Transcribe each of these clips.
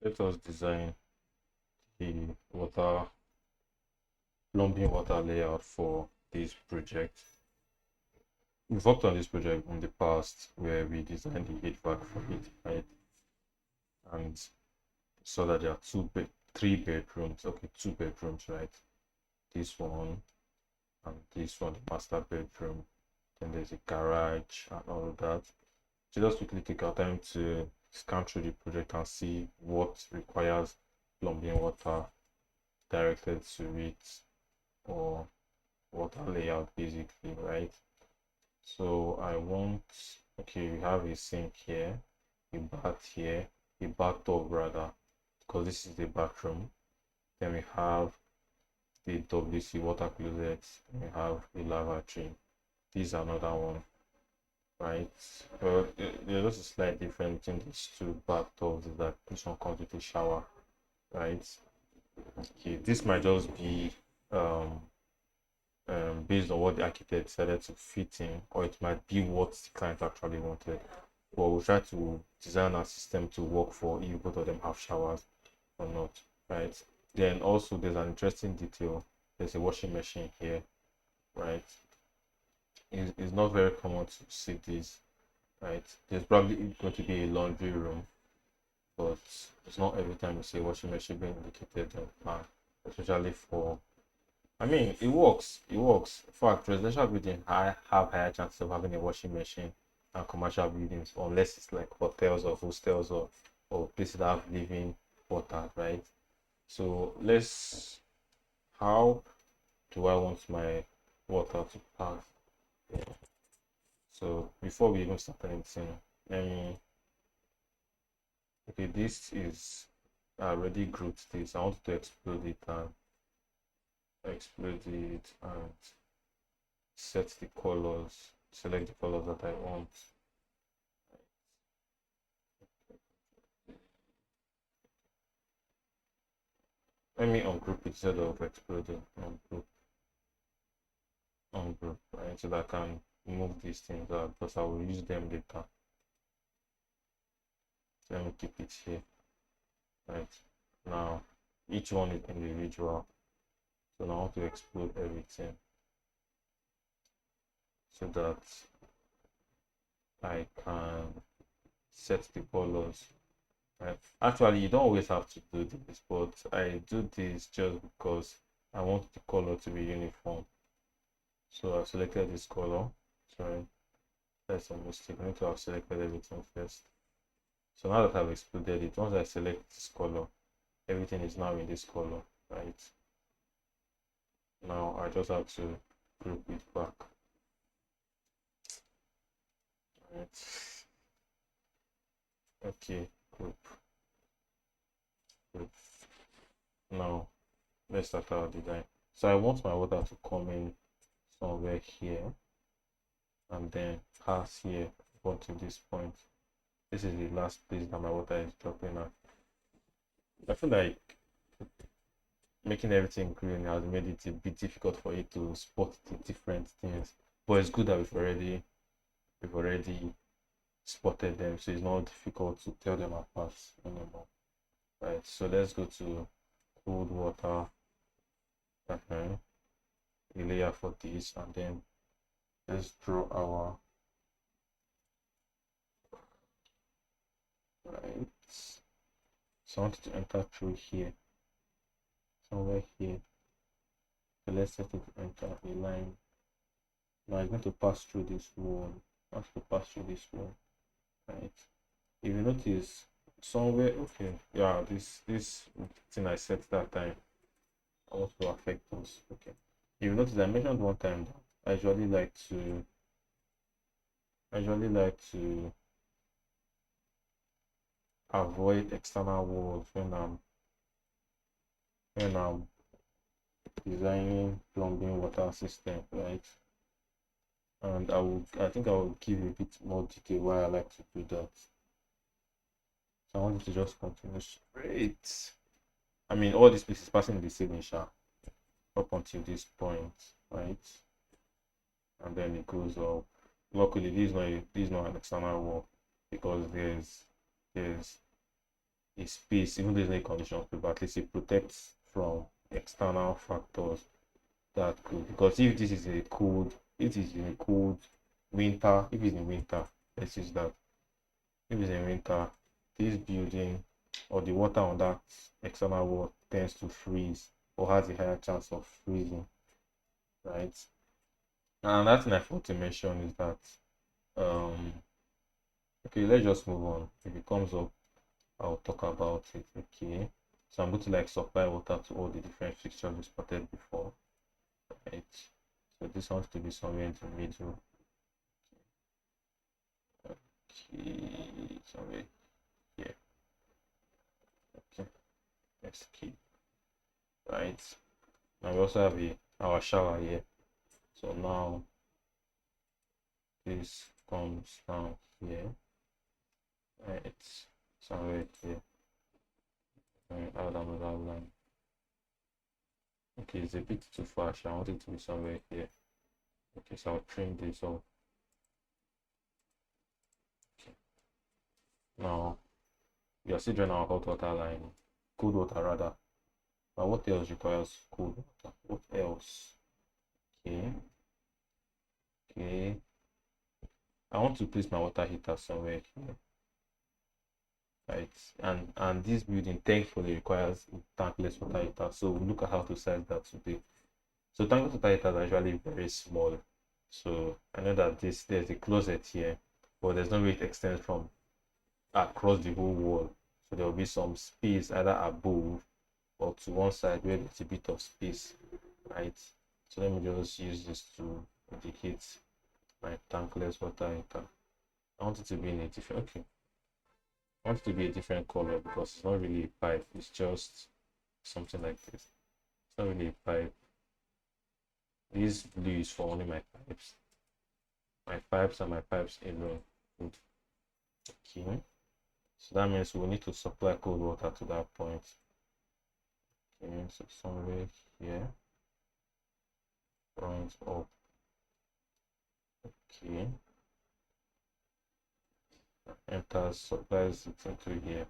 Let us design the water plumbing water layout for this project. We've worked on this project in the past where we designed the HVAC for it, right? And so that there are three bedrooms. Okay, two bedrooms, right? This one and this one, the master bedroom. Then there's a garage and all of that. So just quickly take our time to scan through the project and see what requires plumbing water directed to it or water layout basically, right? So I want, okay, we have a sink here, a bath here, a bathtub rather, because this is the bathroom. Then we have the WC water closet, we have a lavatory. This is another one, right? There's just a slight difference between these two bathtubs is that this one comes with a shower, right? Okay, this might just be um, based on what the architect decided to fit in, or it might be what the client actually wanted. But we'll try to design our system to work for if both of them have showers or not, right? Then also there's an interesting detail. There's a washing machine here, right? It's not very common to see this, right? There's probably going to be a laundry room, but it's not every time you see a washing machine being indicated on plan, especially for. I mean, it works. It works. In fact, residential buildings have higher chances of having a washing machine than commercial buildings, unless it's like hotels or hostels or places that have living water, right? So let's. How do I want my water to pass? Yeah. So before we even start anything, let me. Okay, this is I already grouped this. I want to explode it and set the colors, select the colors that I want. Let me ungroup it instead of exploding. Ungroup, right? So that I can move these things out because I will use them later. So let me keep it here, right? Now, each one is individual. So now I want to explode everything so that I can set the colors. Right? Actually, you don't always have to do this, but I do this just because I want the color to be uniform. So I've selected this color. Sorry, that's a mistake. I need to have selected everything first. So now that I've exploded it, once I select this color, everything is now in this color, right? Now I just have to group it back. Right. Okay, group. Group. Now let's start our design. So I want my water to come in somewhere here and then pass here up to this point. This is the last place that my water is dropping at. I feel like making everything green has made it a bit difficult for you to spot the different things. But it's good that we've already spotted them, so it's not difficult to tell them apart anymore. Right. So let's go to cold water. Okay. A layer for this, and then let's draw our right. So I want it to enter through here, somewhere here. So let's set it to enter a line. Now it's going to pass through this wall. Has to pass through this wall, right? If you notice somewhere, okay, yeah, this thing I set that time also affect us. Okay. If you notice, I mentioned one time that I usually like to avoid external walls when I'm designing plumbing water system, right? And I think I will give a bit more detail why I like to do that. So I want it to just continue straight. I mean, all this piece is passing the signature up until this point, right? And then it goes up. Luckily, this is not an external wall because there's a space, even though there's no condition, but at least it protects from external factors that could, because if this is a cold, if it's in a cold winter, if it's in winter, let's use that. If it's in winter, this building or the water on that external wall tends to freeze or has a higher chance of freezing, right? And that's thing I forgot to mention is that um okay, let's just move on. If it comes up, I'll talk about it. Okay. So I'm going to like supply water to all the different fixtures we spotted before. Right. So this wants to be somewhere in the middle. Okay, somewhere here. Okay, let's keep right. Now we also have our shower here. So now this comes down here. Right, somewhere here. Add another line. Okay, it's a bit too far. I want it to be somewhere here. Okay, so I'll trim this off. Okay. Now we are still drawing our hot water line, cold water rather. Now what else requires cold water? What else? Okay, okay. I want to place my water heater somewhere here, right? And this building thankfully requires tankless water heater. So we'll look at how to size that today. So tankless water heaters are usually very small. So I know that there's a closet here, but there's no way it extends from across the whole wall. So there will be some space either above or to one side where there's a bit of space, right? So let me just use this to indicate my tankless water heater. I want it to be in a different, okay. I want it to be a different color because it's not really a pipe, it's just something like this. It's not really a pipe. This blue is for only my pipes. My pipes and my pipes alone. Good. Okay. So that means we need to supply cold water to that point. Okay, so somewhere here. Point up. Okay. Enters, supplies it into here.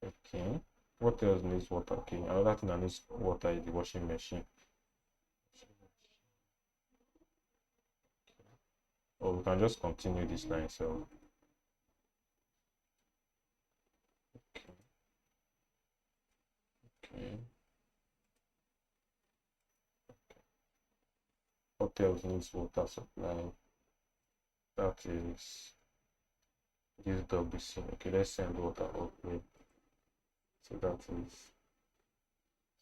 Okay. What else needs water? Okay, another thing that needs water is the washing machine. Or we can just continue this line. So okay. Okay. What else needs water supply? That is this WC. Okay, let's send water up here. So that is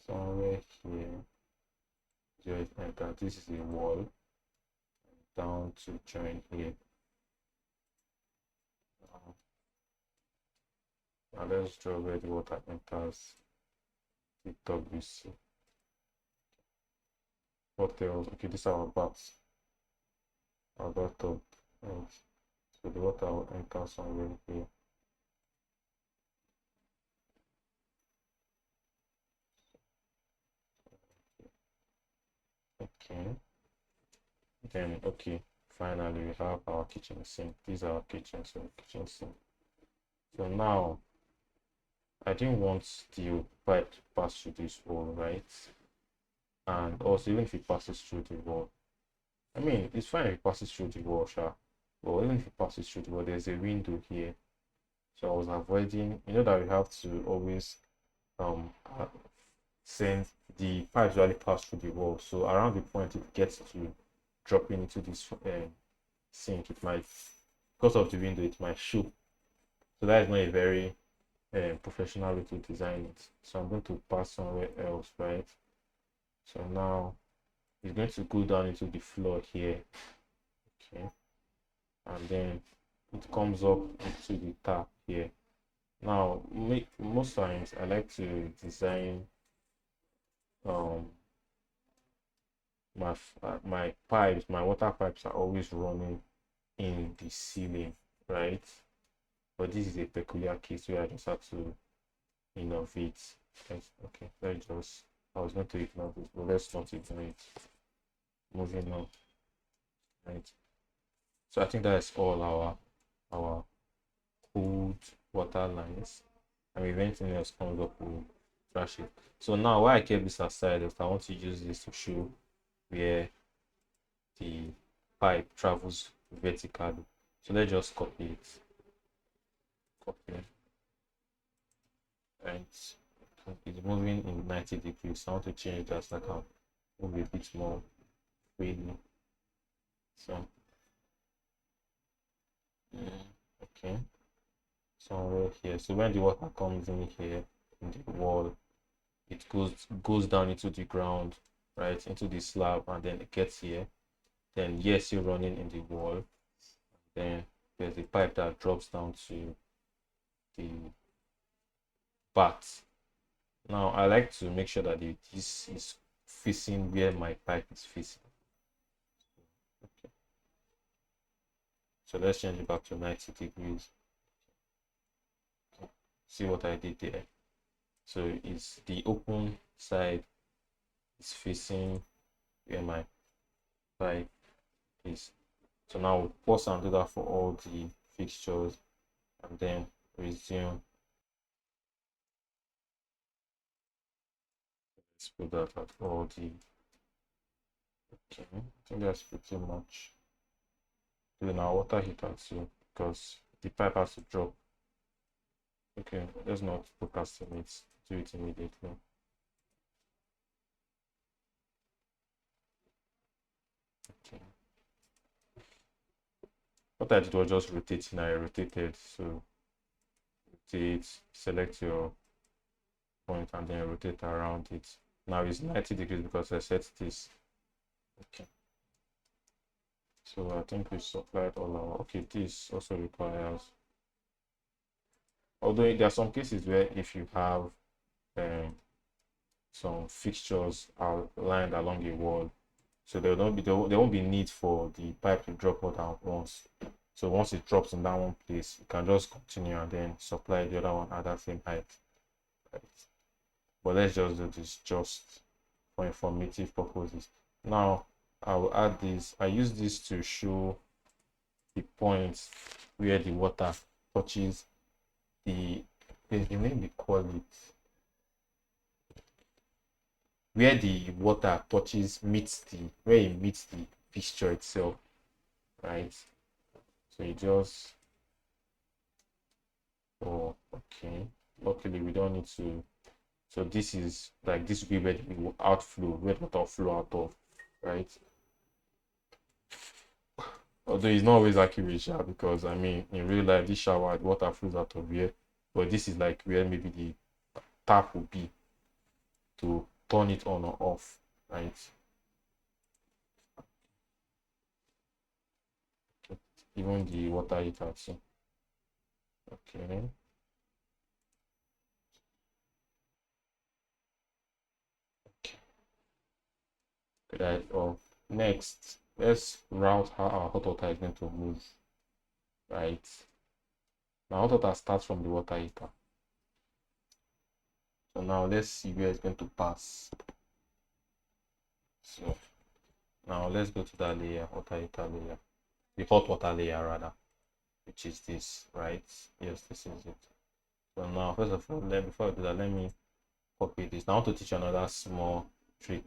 somewhere here. Just enter. This is a wall down to join here. Now let's draw where the water enters the WC. What else? Okay, this is our bath. Our bathtub. Right. So the water will enter somewhere here. Okay. Then okay. Finally we have our kitchen sink. These are our kitchen sink. So now I didn't want the pipe to pass through this wall, right? And also even if it passes through the wall, I mean it's fine if it passes through the wall, sure. But even if it passes through the wall, there's a window here. So I was avoiding, you know that we have to always um uh, send the pipes usually pass through the wall. So around the point it gets to dropping into this sink, it might, because of the window, it might show. So that is not a very professional way to design it. So I'm going to pass somewhere else, right? So now it's going to go down into the floor here. Okay. And then it comes up into the tap here. Now, most times I like to design um my pipes, my water pipes are always running in the ceiling, right? But this is a peculiar case where I just have to innovate. Okay, let's just, I was going to ignore this, but let's not ignore it. Moving on, right? So I think that's all our cold smooth water lines, and if anything else comes up, we'll trash it. So now why I kept this aside is I want to use this to show where the pipe travels vertically. So let's just copy it. Copy. And it's moving in 90 degrees. So I want to change that so I can move a bit more freely. So okay. Somewhere here. So when the water comes in here in the wall, it goes down into the ground, right, into the slab, and then it gets here. Then yes, you're running in the wall. Then there's a pipe that drops down to the bath. Now I like to make sure that this is facing where my pipe is facing. Okay. So let's change it back to 90 degrees. Okay. See what I did there. So it's the open side is facing where my pipe is. So now we'll pause and do that for all the fixtures and then resume. Let's put that at all the. Okay, I think that's pretty much. Then our water heater too, because the pipe has to drop. Okay, let's not procrastinate, do it immediately. Okay. What I did was just rotating. I rotated, so rotate, select your point and then rotate around it. Now it's 90 degrees because I set this. Okay. So I think we supplied all our. Okay, this also requires. Although there are some cases where if you have some fixtures lined along a wall, so there won't be need for the pipe to drop water at once. So once it drops in that one place, you can just continue and then supply the other one at that same height. Right? But let's just do this just for informative purposes. Now I will add this. I use this to show the points where the water touches the name we call it, where the water touches where it meets the fixture itself, right? So you just okay. Luckily we don't need to. So this is like this will be where the outflow, where the water flow out of, right? Although it's not always accurate, because I mean in real life this shower the water flows out of here, but this is like where maybe the tap will be to turn it on or off, right? Okay. Even the water heater too. Okay. Right. Next, let's route how our hot water is going to move. Right. Now hot water starts from the water heater. So now let's see where it's going to pass. So now let's go to that layer, water heater layer, the hot water layer rather, which is this, right? Yes, this is it. So now first of all, before I do that, let me copy this. Now I want to teach you another small trick.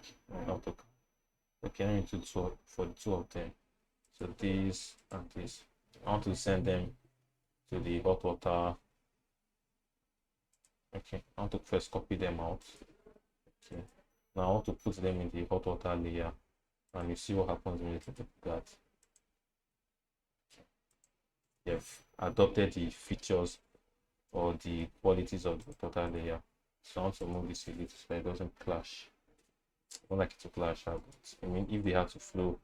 Okay, let me do two for the two of them. So this and this. I want to send them to the hot water. Okay, I want to first copy them out. Okay, now I want to put them in the hot water layer, and you see what happens when you do that. They've adopted the features or the qualities of the hot water layer. So I want to move this a little so it doesn't clash. I don't like it to clash out. I mean, if they have to flow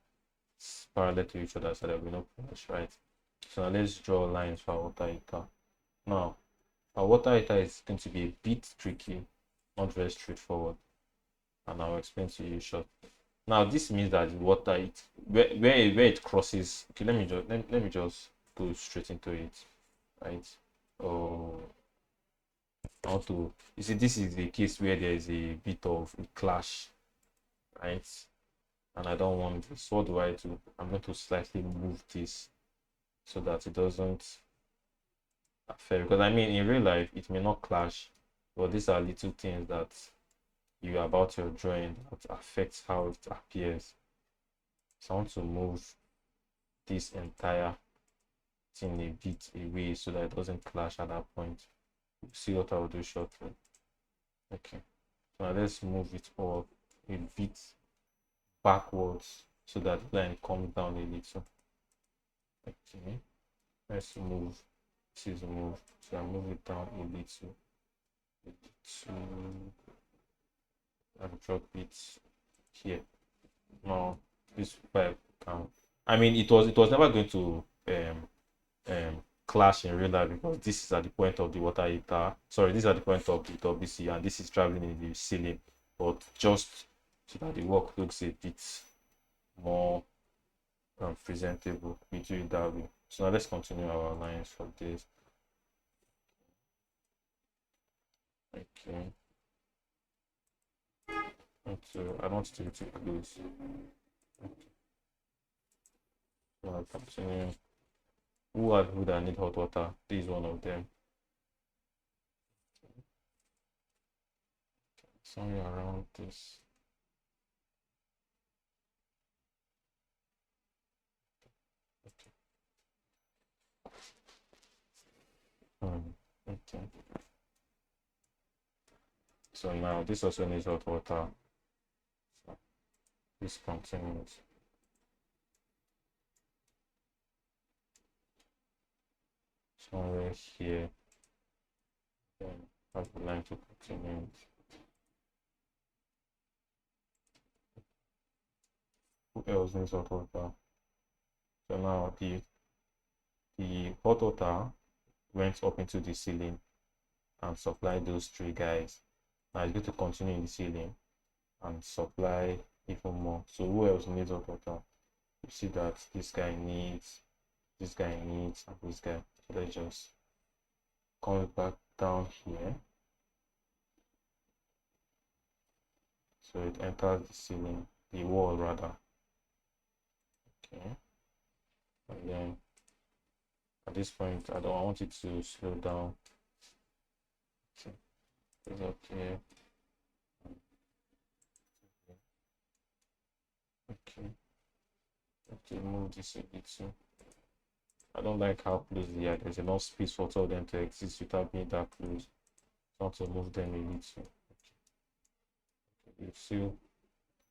parallel to each other, so there will be no clash, right? So now let's draw lines for our water heater. Now, our water heater is going to be a bit tricky, not very straightforward, and I'll explain to you shortly. Now, this means that the water where it crosses. Okay, let me just go straight into it, right? Oh, I want to. You see, this is the case where there is a bit of a clash, right? And I don't want this. What do I do? I'm going to slightly move this so that it doesn't affect, because I mean in real life it may not clash, but these are little things that you about your drawing that affects how it appears. So I want to move this entire thing a bit away so that it doesn't clash at that point. We'll see what I'll do shortly. Okay, so now let's move it all a bit backwards so that the line comes down a little. Okay, let's move. This is move. So I move it down a little. And drop it here. Now this pipe can. I mean, it was never going to clash in real life because this is at the point of the water heater. Sorry, this is at the point of the WC, and this is traveling in the ceiling. But just so that the work looks a bit more presentable, we do it that way. So now let's continue our lines for this. Okay. So I don't want to be too close. Okay. So I'll continue. Who are who that need hot water? This is one of them. Somewhere around this. Okay. So now this also needs hot water. So this continues. Somewhere here. Then have the line to continue. Who else needs hot water? So now the hot water went up into the ceiling and supplied those three guys. Now it's going to continue in the ceiling and supply even more. So who else needs hot water? You see that this guy needs, and this guy. So let's just come back down here. So it enters the ceiling, the wall rather. Okay. And then at this point, I want it to slow down. Okay. It's okay. Okay. Okay, move this a bit too. I don't like how close they are. There's enough space for two of them to exist without being that close. I want to move them a little. Okay. You feel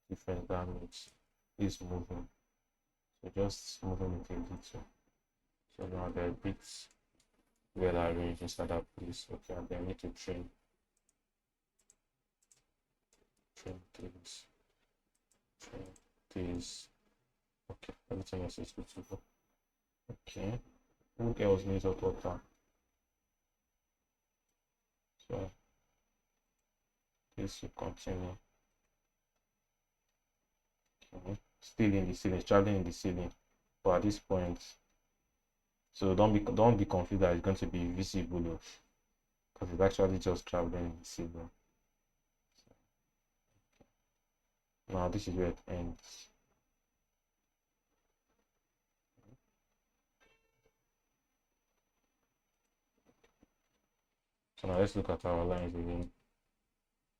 different damage is moving. So just moving it a little. So now they're a bit well arranged inside that place. Okay, and then we need to trim things. Okay, everything else is good to go. Okay, who else needs hot water? So this will continue. Okay. Still in the ceiling, traveling in the ceiling. But at this point, so don't be confused that it's going to be visible because it's actually just traveling in the ceiling. Now this is where it ends. So now let's look at our lines again.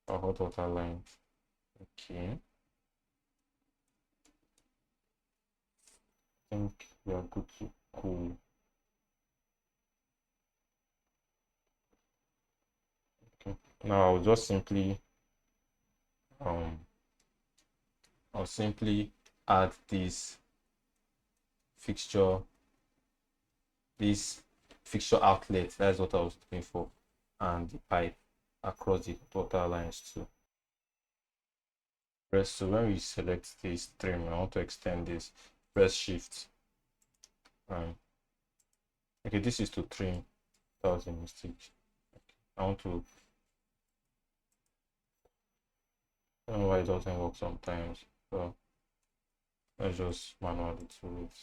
Our hot water lines. Okay. I think we are good to cool. Okay. Now I'll just simply I'll simply add this fixture outlet. That's what I was looking for, and the pipe across the water lines too. So when we select this trim, I want to extend this. Press shift. Okay, this is to trim. That was a mistake. Okay. I want to. I don't know why it doesn't work sometimes. So let's just manually do it.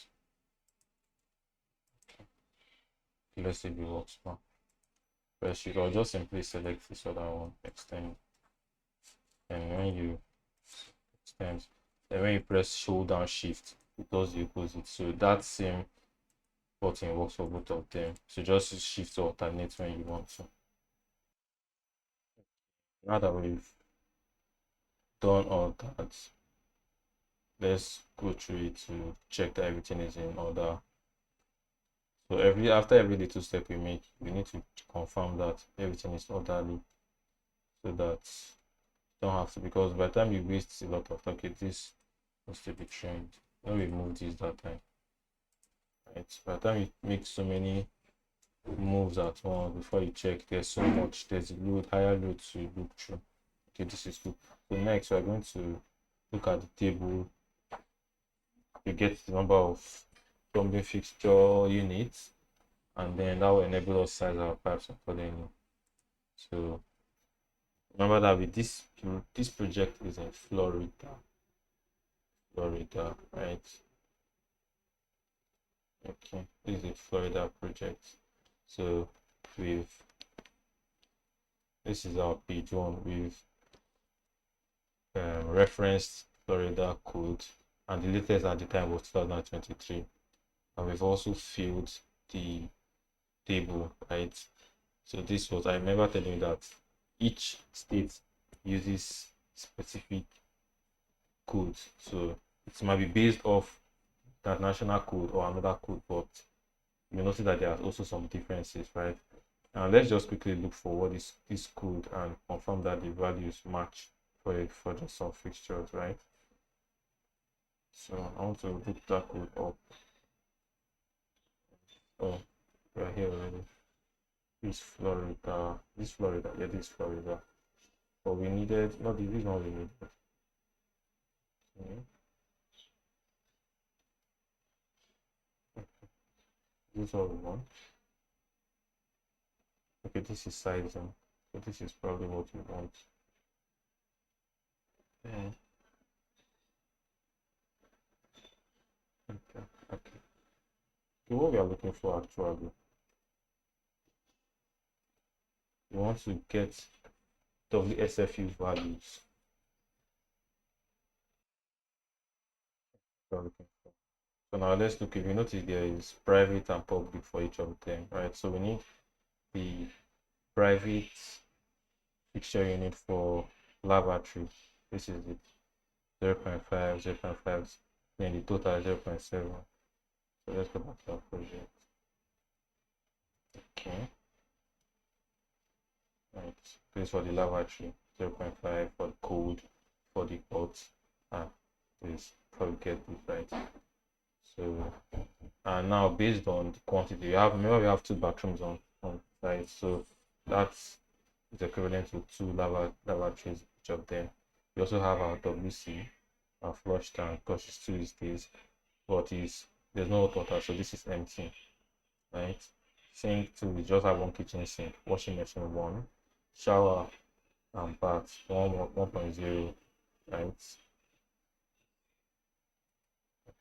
Okay. Let's see if it works now. Press shift. I'll just simply select this other one, extend. And when you extend, then when you press hold down shift, it does the opposite. So that same button works for both of them. So just use shift to alternate when you want to. Now that we've done all that, let's go through it to check that everything is in order. So after every little step we make, we need to confirm that everything is orderly, so that you don't have to, because by the time you waste a lot of time, okay, this needs to be trained. When we move this that time, right? By the time you make so many moves at once before you check, there's a higher load to look through. Okay, this is good. So next we are going to look at the table. You get the number of plumbing fixture units, and then that will enable us size our pipes accordingly. So remember that with this project is in Florida, right? Okay, this is a Florida project. So we've this is our page one. We've referenced Florida code, and the latest at the time was 2023. And we've also filled the table, right? So this was, I remember telling you that each state uses specific codes. So it might be based off that national code or another code, but you notice that there are also some differences, right? And let's just quickly look for what is this code and confirm that the values match for just some fixtures, right? So I want to look that code up. Oh, we're here already. Yeah, this Florida. But we needed, not this is not we needed. Okay. This is all we want. Okay, this is sizing. So this is probably what we want. Yeah. Okay. Okay. So what we are looking for actually, we want to get WSFU values. We are looking for. So now let's look. If you notice, there is private and public for each of them, right? So we need the private fixture unit for lavatory. This is it, 0.5, 0.5, then the total is 0.7. So let's go back to our project. Okay, right. This for the lavatory, 0.5 for the code, for the pots. This probably get this right. So, and now based on the quantity, remember we have two bathrooms on site, so that's is equivalent to two lavatories each of them. We also have our WC, our flush tank, because it's two these days, but there's no hot water, so this is empty, right? Sink two, we just have one kitchen sink, washing machine one, shower and bath 1.0, right?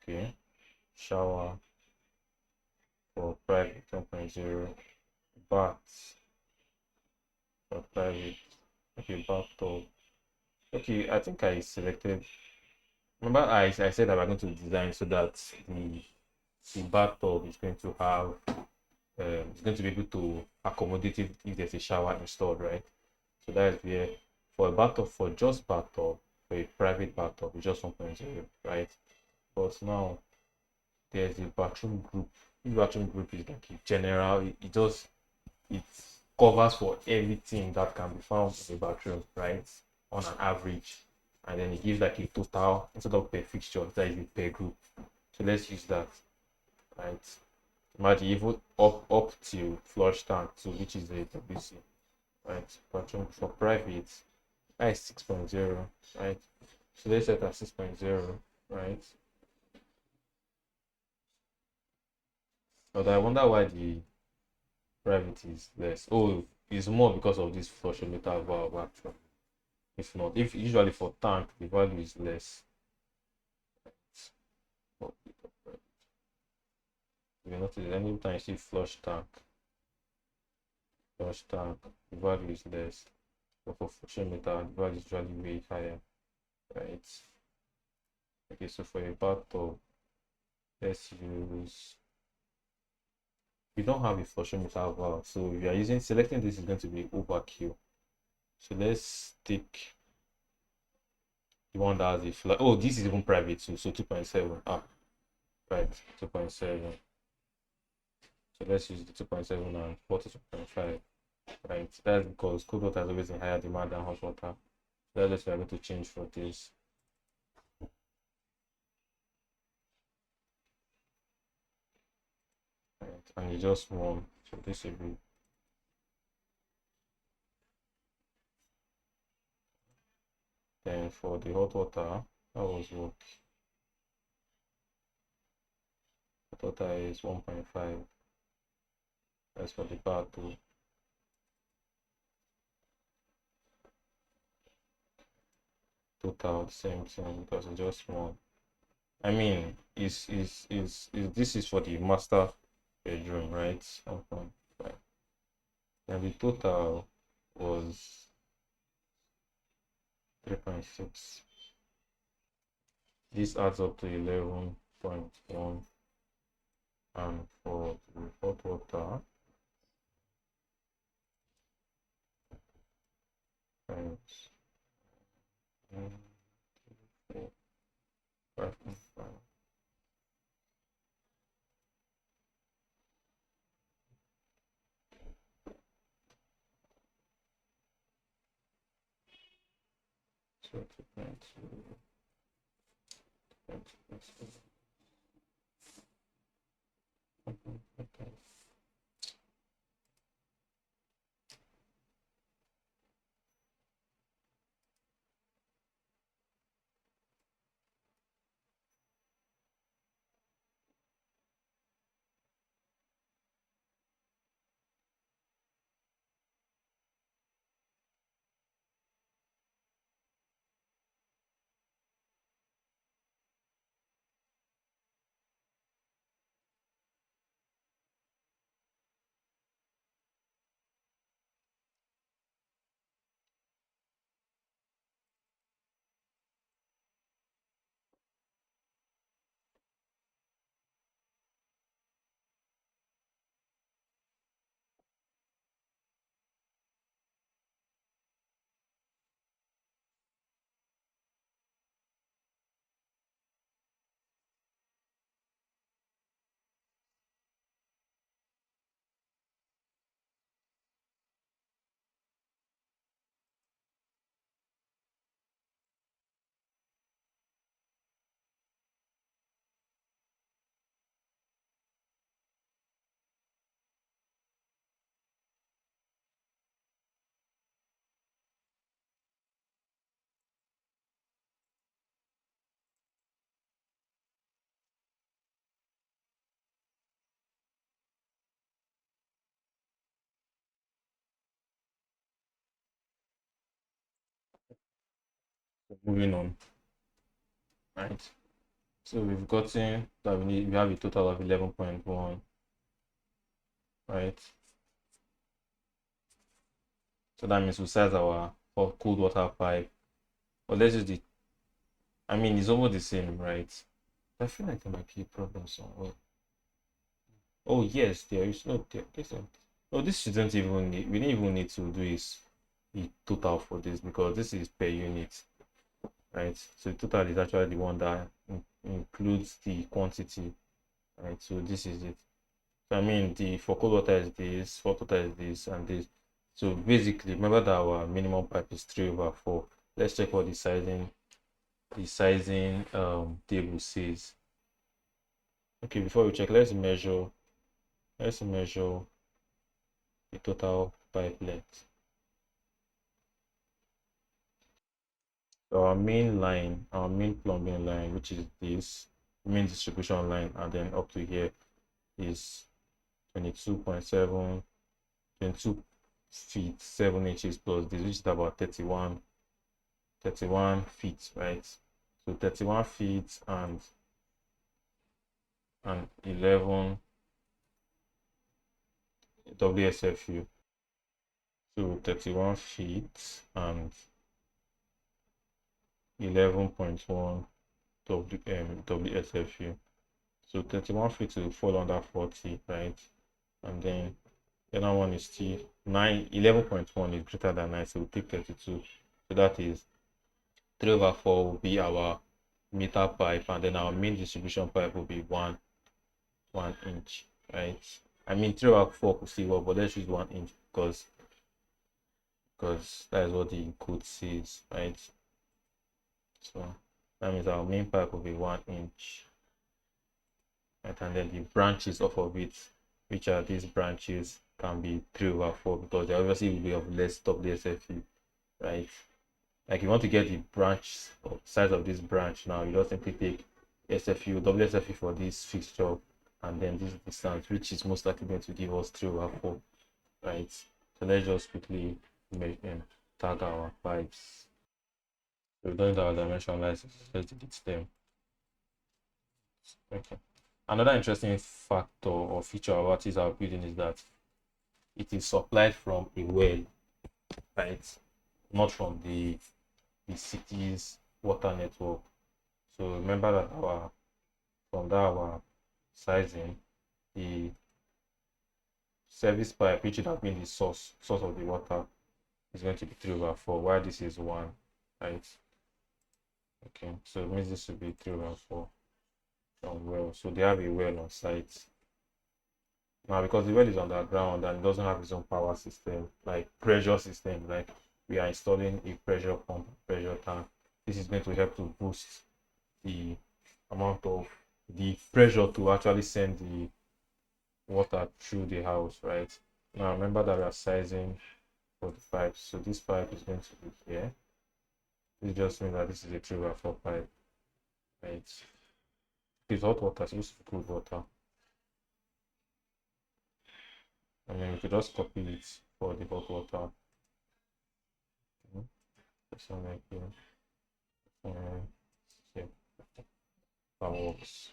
Okay, shower for private 1.0, bath for private. Okay, bathtub. Okay, I think I selected. Remember, I said that we're going to design so that the bathtub is going to have it's going to be able to accommodate if there's a shower installed, right? So that is where for a bathtub, for just bathtub, for a private bathtub, it's just 1.0, right? But now there's a bathroom group. This bathroom group is like a general, it covers for everything that can be found in a bathroom, right? On an average. And then it gives like a total instead of per fixture, that is per group. So let's use that, right? Imagine even up to flush tank to which is the WC, right? Bathroom for private, that is 6.0, right? So let's set at 6.0, right? But I wonder why the private is less. Oh, it's more because of this flushometer valve actually. If not, if usually for tank the value is less. You notice anytime you see flush tank, the value is less. But for flushometer, the value is usually way higher, right? Okay, so for a bathtub, let's use we don't have a flushing interval, so if you are using selecting this is going to be overkill. So let's take the one that has a flat. Oh, this is even private too, so 2.7. Right, 2.7. So let's use the 2.7 and 42.5. Right, that's because cold water is always in higher demand than hot water. So that's what we're going to change for this. Right, and you just want, so this will be. Then for the hot water, that was what? Hot water is 1.5. That's for the part 2. Total, same thing because it's just one. I mean, is this is for the master bedroom, right? 1.5. And the total was 3.6. This adds up to 11.1. And for the hot water, times 5.5. So 2.2. Moving on, right? So we've gotten that we have a total of 11.1, right? So that means we size our cold water pipe. But let's use the, I mean, it's almost the same, right? I feel like there might be a problem somewhere. Oh, yes, there is no, there isn't. No, this shouldn't even need, we didn't even need to do is the total for this because this is per unit, right? So the total is actually the one that includes the quantity, right? So this is it. So I mean, the for cold water is this, for water is this, and this. So basically, remember that our minimum pipe is 3/4. Let's check what the sizing table says. Okay, before we check, let's measure the total pipe length. So our main line, our main plumbing line, which is this main distribution line, and then up to here is 22.7, 22 feet 7 inches plus this, which is about 31 feet, right? So 31 feet and 11 WSFU. So 31 feet and 11.1 WSFU. So 31 feet will fall under 40, right? and then the other one is still 11.1 is greater than 9, so we take 32. So that is 3/4 will be our meter pipe, and then our main distribution pipe will be 1 inch, right? I mean 3/4 could still work, but let's use 1 inch because that is what the code says, right? So that means our main pipe will be 1 inch, right? And then the branches off of it, which are these branches, can be 3/4 because they obviously will be of less WSFU, right? Like you want to get the branch or size of this branch now, you just simply take SFU, WSFU for this fixture, and then this distance, which is most likely going to give us 3/4, right? So let's just quickly tag our pipes. So we've done our dimension license, let's delete them. Okay. Another interesting factor or feature about this our building is that it is supplied from a well, right? Not from the city's water network. So remember that our sizing, the service pipe, which would have been the source of the water, is going to be 3/4, while this is 1, right? Okay, so it means this should be 3/4 from well. So they have a well on site. Now, because the well is underground and it doesn't have its own power system, like pressure system, like we are installing a pressure pump, pressure tank. This is going to help to boost the amount of the pressure to actually send the water through the house, right? Now remember that we are sizing for the pipes. So this pipe is going to be here. This just means that this is a 3/4 pipe, right? It's hot water, so this is cold water. And then we could just copy it for the hot water. This one like here. Yeah, that works.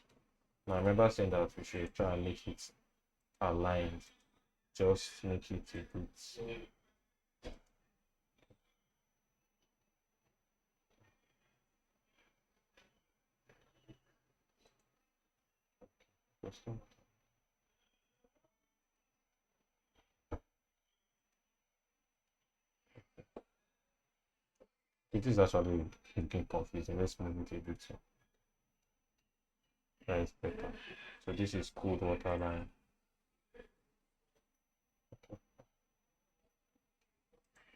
Now I remember saying that we should try and make it aligned. Just make it a bit. It is actually looking confusing. Let's move it a bit. That is better. So this is cold water line.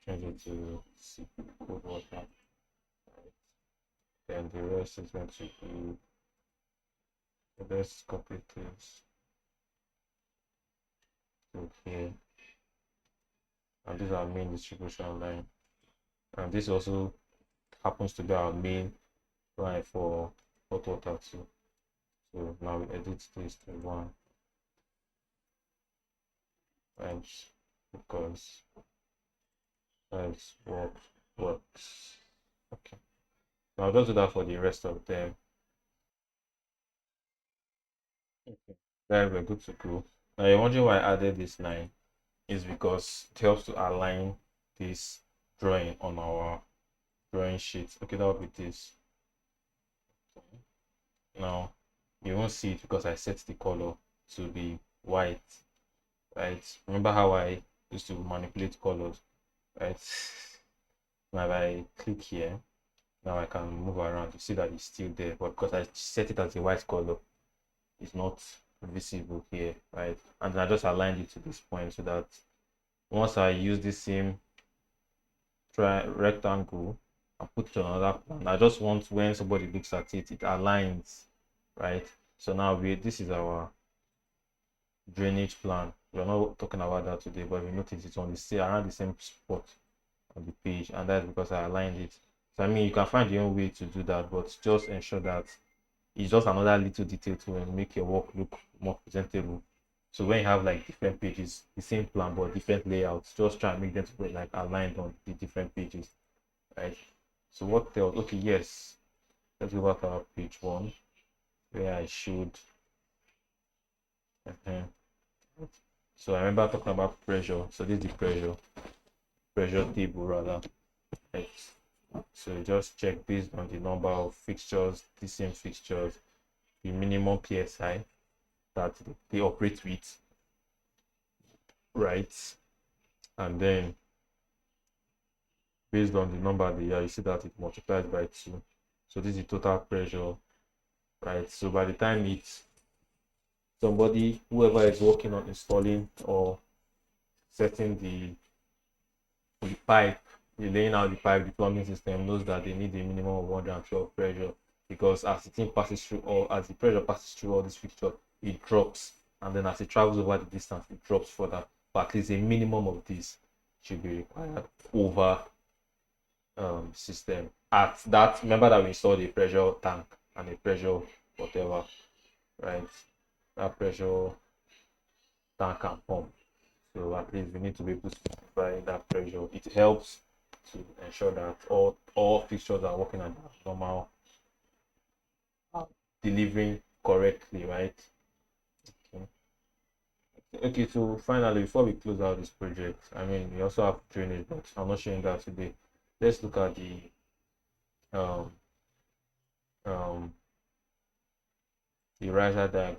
Change it to cold water. Right. Then the rest is going to be the best copy this to here. And this is our main distribution line. And this also happens to be our main line for hot water too. So now we edit this to 1, right? Because that's what works. Okay. Now I'll just do that for the rest of them. Okay. Then we're good to go. Now you're wondering why I added this line is because it helps to align this drawing on our drawing sheet. Okay, that will be this. Now you won't see it because I set the color to be white, right? Remember how I used to manipulate colors, right? Now if I click here, now I can move around. You see that it's still there, but because I set it as a white color, it's not visible here, right? And I just aligned it to this point so that once I use the same rectangle and put it on another plan, I just want when somebody looks at it, it aligns, right? So now this is our drainage plan. We're not talking about that today, but we notice it's on around the same spot on the page, and that's because I aligned it. So I mean, you can find your own way to do that, but just ensure that it's just another little detail to make your work look more presentable. So when you have like different pages, the same plan but different layouts, just try and make them to be like aligned on the different pages, right? So what else? Okay, yes. Let's go back to our page 1 where I showed. So I remember talking about pressure. So this is the pressure table rather. Right. So just check based on the number of fixtures, the same fixtures, the minimum PSI that they operate with, right? And then based on the number of the year, you see that it multiplies by 2. So this is the total pressure, right? So by the time it's somebody, whoever is working on installing or setting the pipe, the laying out the pipe, the plumbing system knows that they need a minimum of 112 pressure, because as the thing passes through, or as the pressure passes through all these fixtures, it drops, and then as it travels over the distance, it drops further. But at least a minimum of this should be required over system. At that, remember that we installed a pressure tank and a pressure whatever, right? That pressure tank and pump. So at least we need to be able to specify that pressure. It helps to ensure that all fixtures are working at normal, delivering correctly, right? Okay. Okay, so finally, before we close out this project, I mean, we also have drainage, but I'm not showing that today. Let's look at the um um the riser diagram.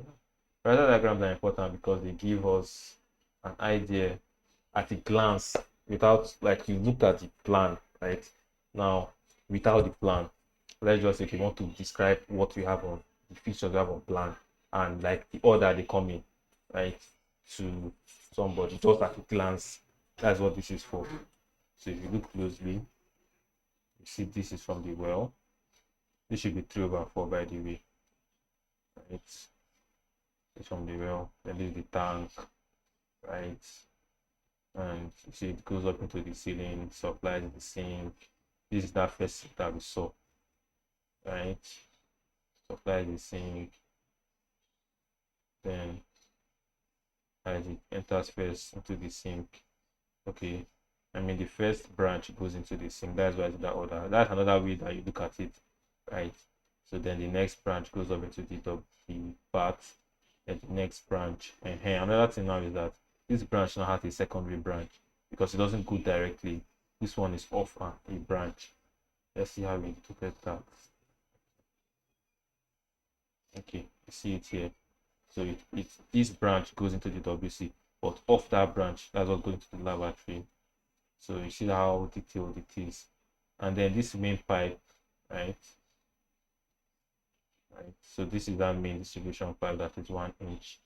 Riser diagrams are important because they give us an idea at a glance, without, like, you look at the plan, right? Now, without the plan, let's just say if you want to describe what we have on the features we have on plan, and like the order they come in, right, to somebody, just at a glance, that's what this is for. So if you look closely, you see this is from the well. This should be 3/4, by the way, right? It's from the well. Then this is the tank, right? And you see it goes up into the ceiling, supplies the sink. This is that first sink that we saw, right? Supplies the sink. Then as it enters first into the sink, okay, I mean the first branch goes into the sink. That's why it's that order. That's another way that you look at it, right? So then the next branch goes up into the part, and the next branch. And another thing now is that this branch now has a secondary branch because it doesn't go directly. This one is off a branch. Let's see how we interpret that. Okay, you see it here. So this branch goes into the WC, but off that branch, that's what goes into the lavatory. So you see how detailed it is. And then this main pipe, right? Right. So this is that main distribution pipe that is 1 inch.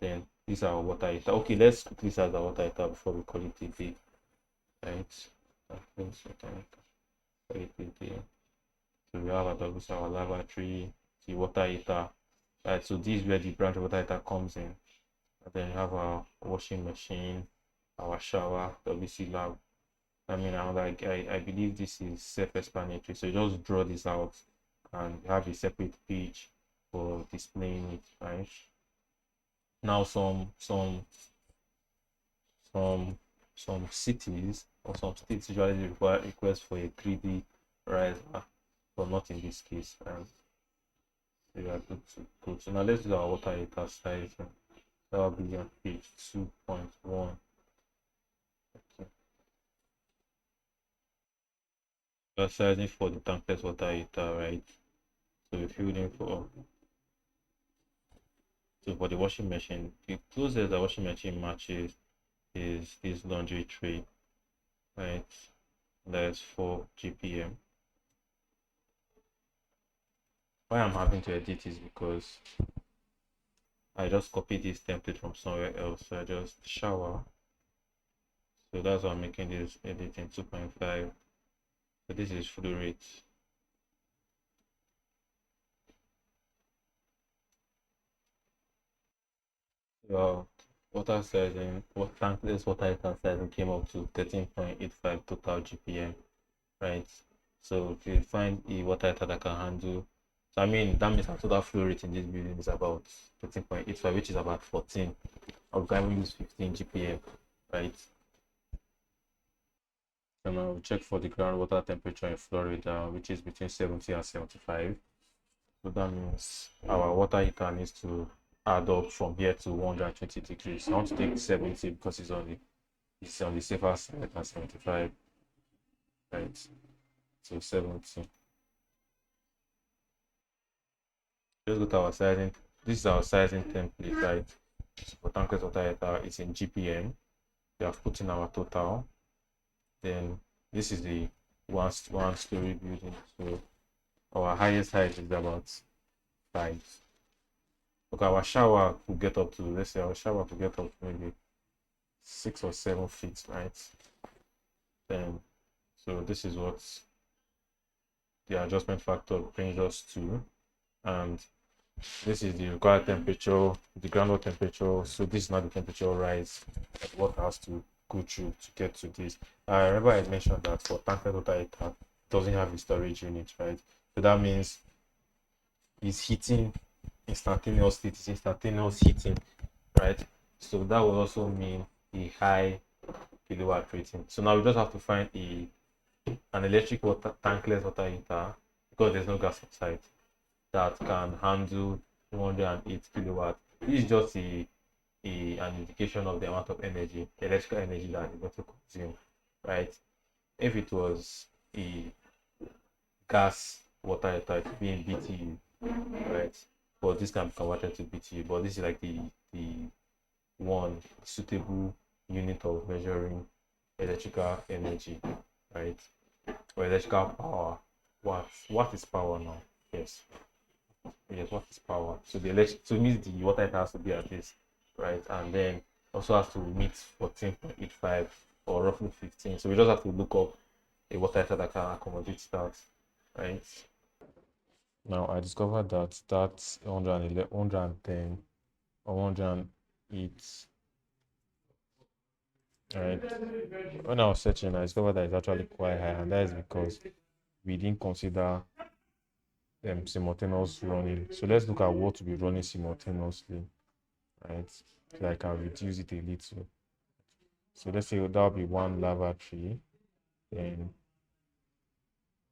Then this is our water heater. Okay, let's quickly start the water heater before we call it a day. Right. So we have our lavatory, the water heater. Right. So this is where the branch water heater comes in. And then you have our washing machine, our shower, WC lab. I mean, I believe this is self-explanatory. So you just draw this out and have a separate page for displaying it, right? Now some some cities or some states usually require request for a 3D riser, but not in this case. And we are good to go. So now let's do our water heater size. That will be on page 2.1. Okay. We are sizing for the tankless water heater, right? So we filled in for, so for the washing machine, the closest the washing machine matches is this laundry tray, right? That's 4 GPM. Why I'm having to edit is because I just copied this template from somewhere else. So I just shower. So that's why I'm making this edit in 2.5. So this is flow rate. Well, water sizing, what tankless water heater sizing came up to 13.85 total GPM, right? So if you find a water heater that can handle, so I mean that means our total flow rate in this building is about 13.85, which is about 14. Or we can even use 15 GPM, right? So now we check for the groundwater temperature in Florida, which is between 70 and 75. So that means our water heater needs to add up from here to 120 degrees. I want to take 70 because it's on the safer side than 75, right? So 70. Let's go to our sizing. This is our sizing template, right? For tankless water heater, it's in GPM. We have put in our total. Then this is the one story building. So our highest height is about 5. Okay, our shower could get up to, let's say our shower could get up to maybe 6 or 7 feet, right? Then so this is what the adjustment factor brings us to, and this is the required temperature, the groundwater temperature. So this is not the temperature rise that water has to go through to get to this. I remember I mentioned that for tankless water heater, it doesn't have a storage unit, right? So that means it's heating instantaneously, it's instantaneous heating, right? So that will also mean a high kilowatt rating. So now we just have to find an electric water tankless water heater, because there's no gas outside, that can handle 208 kilowatt. This is just an indication of the amount of energy, electrical energy that it's going to consume, right? If it was a gas water heater, it would be in BTU, right? But this can be converted to BTU. But this is like the one suitable unit of measuring electrical energy, right? Or electrical power. What is power now? Yes. Yes, what is power? So the electric, so it means the water heater has to be at this, right? And then also has to meet 14.85 or roughly 15. So we just have to look up a water heater that can accommodate that, right? Now I discovered that that's 111, 110 or 108. Right. When I was searching, I discovered that it's actually quite high, and that is because we didn't consider simultaneous running. So let's look at what to be running simultaneously, right? So I can reduce it a little. So let's say that'll be one lavatory, then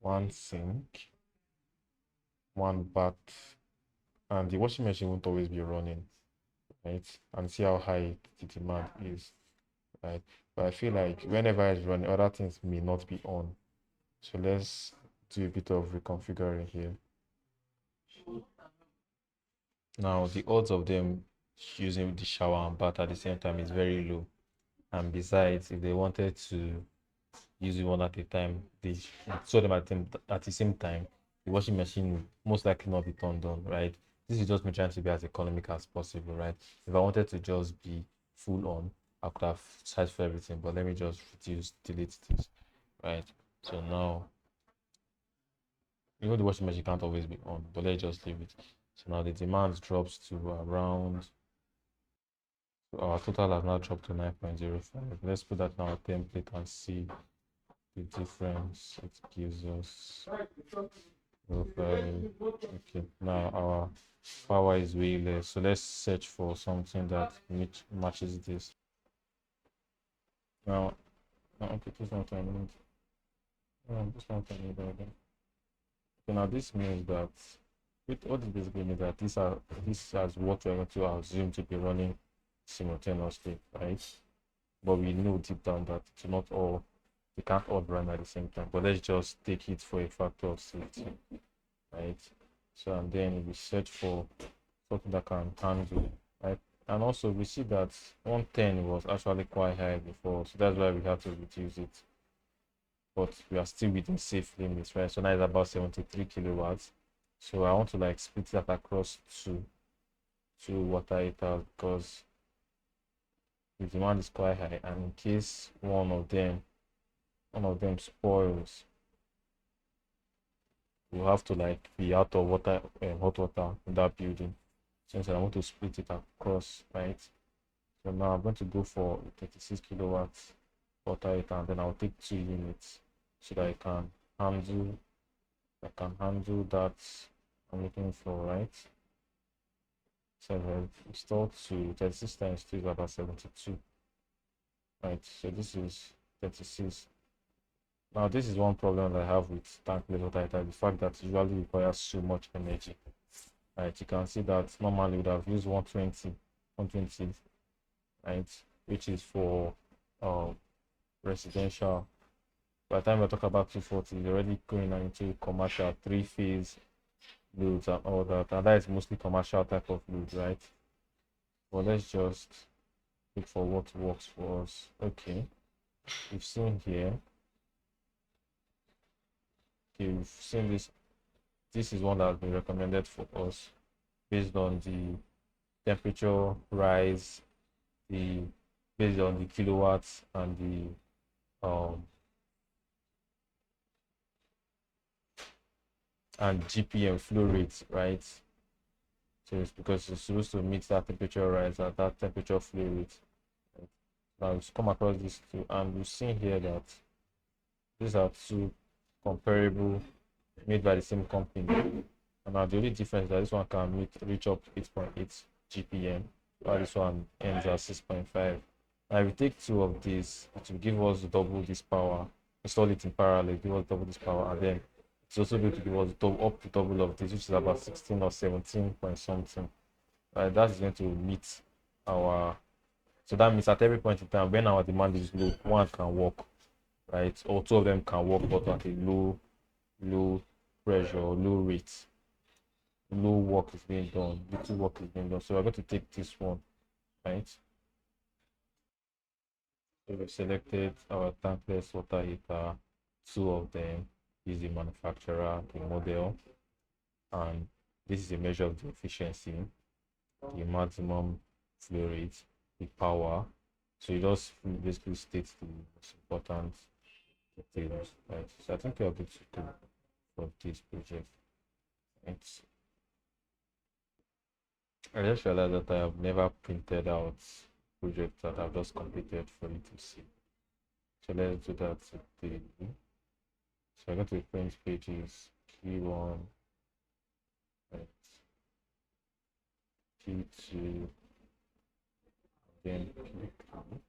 one sink, one bath, and the washing machine won't always be running, right? And see how high the demand is, right? But I feel like whenever it's running, other things may not be on. So let's do a bit of reconfiguring here. Now the odds of them using the shower and bath at the same time is very low. And besides, if they wanted to use it one at a time, they saw them at the same time, the washing machine will most likely not be turned on, right? This is just me trying to be as economic as possible, right? If I wanted to just be full on, I could have searched for everything, but let me just delete this, right? So now, the washing machine can't always be on, but let's just leave it. So now the demand drops to around, so our total has now dropped to 9.05. Let's put that in our template and see the difference it gives us. Okay, now our power is way less, so let's search for something that matches this. Now, okay, this one I need. This one I need. Okay, now this means that what it basically means that this has what we're going to assume to be running simultaneously, right? But we know deep down that it's not all, they can't all run at the same time. But let's just take it for a factor of safety, right? So and then we search for something that can handle, right? And also we see that 110 was actually quite high before, so that's why we have to reduce it. But we are still within safe limits, right? So now it's about 73 kilowatts. So I want to like split that across two water heaters, because the demand is quite high, and in case one of them spoils, we'll have to like be out of water, hot water in that building. Since I want to split it across, right? So now I'm going to go for 36 kilowatts water heater, and then I'll take 2 units so that I can handle that I'm looking for, right? So I've installed to 36 times 2 is about 72, right? So this is 36. Now this is one problem that I have with tankless water heater, the fact that it usually requires so much energy, right? You can see that normally we would have used 120, right, which is for residential. By the time we talk about 240, it's already going into commercial 3-phase loads and all that, and that is mostly commercial type of loads, right? But let's just look for what works for us. Okay, we've seen here. Okay, we've seen this. This is one that has been recommended for us based on the temperature rise, the based on the kilowatts and and GPM flow rate, right? So it's because it's supposed to meet that temperature rise at that temperature flow rate. Right? Now we've come across these two, and we've seen here that these are two comparable made by the same company. And now the only difference is that this one can reach up to 8.8 GPM, while this one ends at 6.5. Now if we take two of these, it will give us double this power. Install it in parallel, give us double this power, and then it's also going to give us up to double of this, which is about 16 or 17 point something. Right, that's going to meet our. So that means at every point in time, when our demand is low, one can work, right? Or two of them can work, but at a low pressure or low rate. Low work is being done, little work is being done. So we're going to take this one, right? So we've selected our tankless water heater. Two of them is the manufacturer, the model, and this is a measure of the efficiency, the maximum flow rate, the power. So it just basically states the most important details, right? So I think we're good to go for this project. Right? I just realized that I have never printed out projects that I've just completed for you to see. So let's do that today. So I'm going to print pages Q1, right, Q2, then Q3,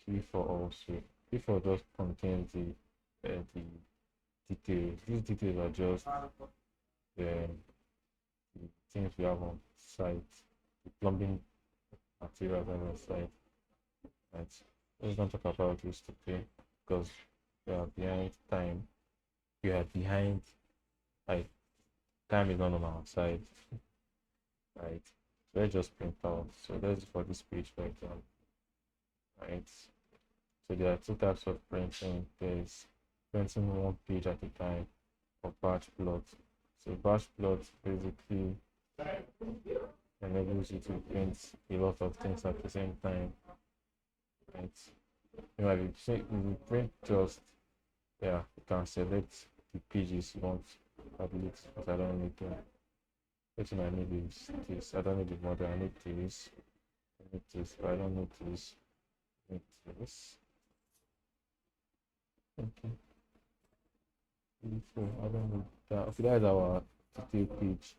Q4 also. Q4 just contains the details. These details are just the things we have on site, the plumbing materials on site. Right. Let's not talk about this today because we are behind time. We are behind, like, time is not on our side, right? So let's just print out. So let's do for this page right now, right? So there are two types of printing. There's printing one page at a time or batch plot. So batch plot basically enables you to print a lot of things at the same time, right? You know, if you print just, yeah, you can select the pages you want to delete, but I don't need them. What I need is this. I don't need the model. I need this. I need this, but I don't need this. I need this. Okay. So I don't need that. Okay, that is our detail page.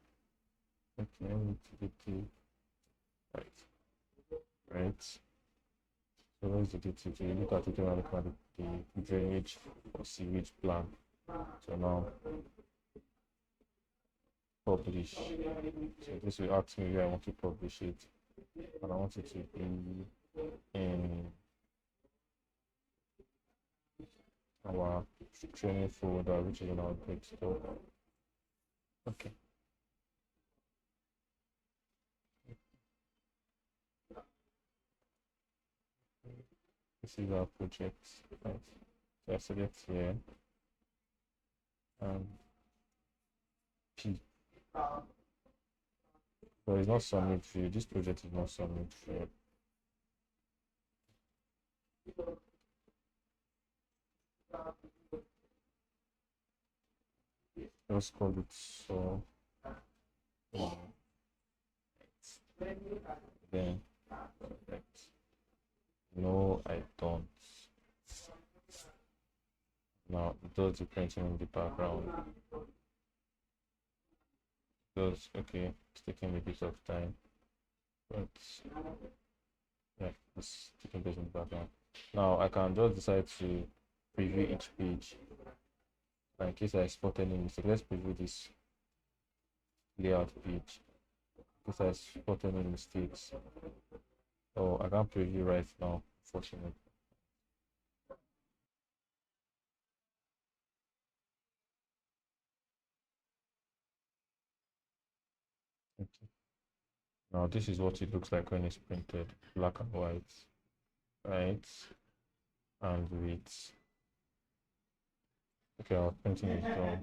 Okay, I need to detail. Right. Right. So where's the detail? So you look at it and look at the drainage or sewage plan. So now publish. So this will ask me where I want to publish it. And I want it to be in our training folder, which is in our desktop. Okay. This is our project. Right. So I select here and P. But it's not submit field. This project is not submit field. Let's call it so. Then correct. No, I don't. Now it does the printing in the background. Does okay, it's taking a bit of time. But yeah, it's taking place in the background. Now I can just decide to preview each page. In case I spot any mistake, let's preview this layout page. In case I spot any mistakes. Oh, I can't preview right now, unfortunately. Okay. Now this is what it looks like when it's printed, black and white, right? And with, okay, our printing is done,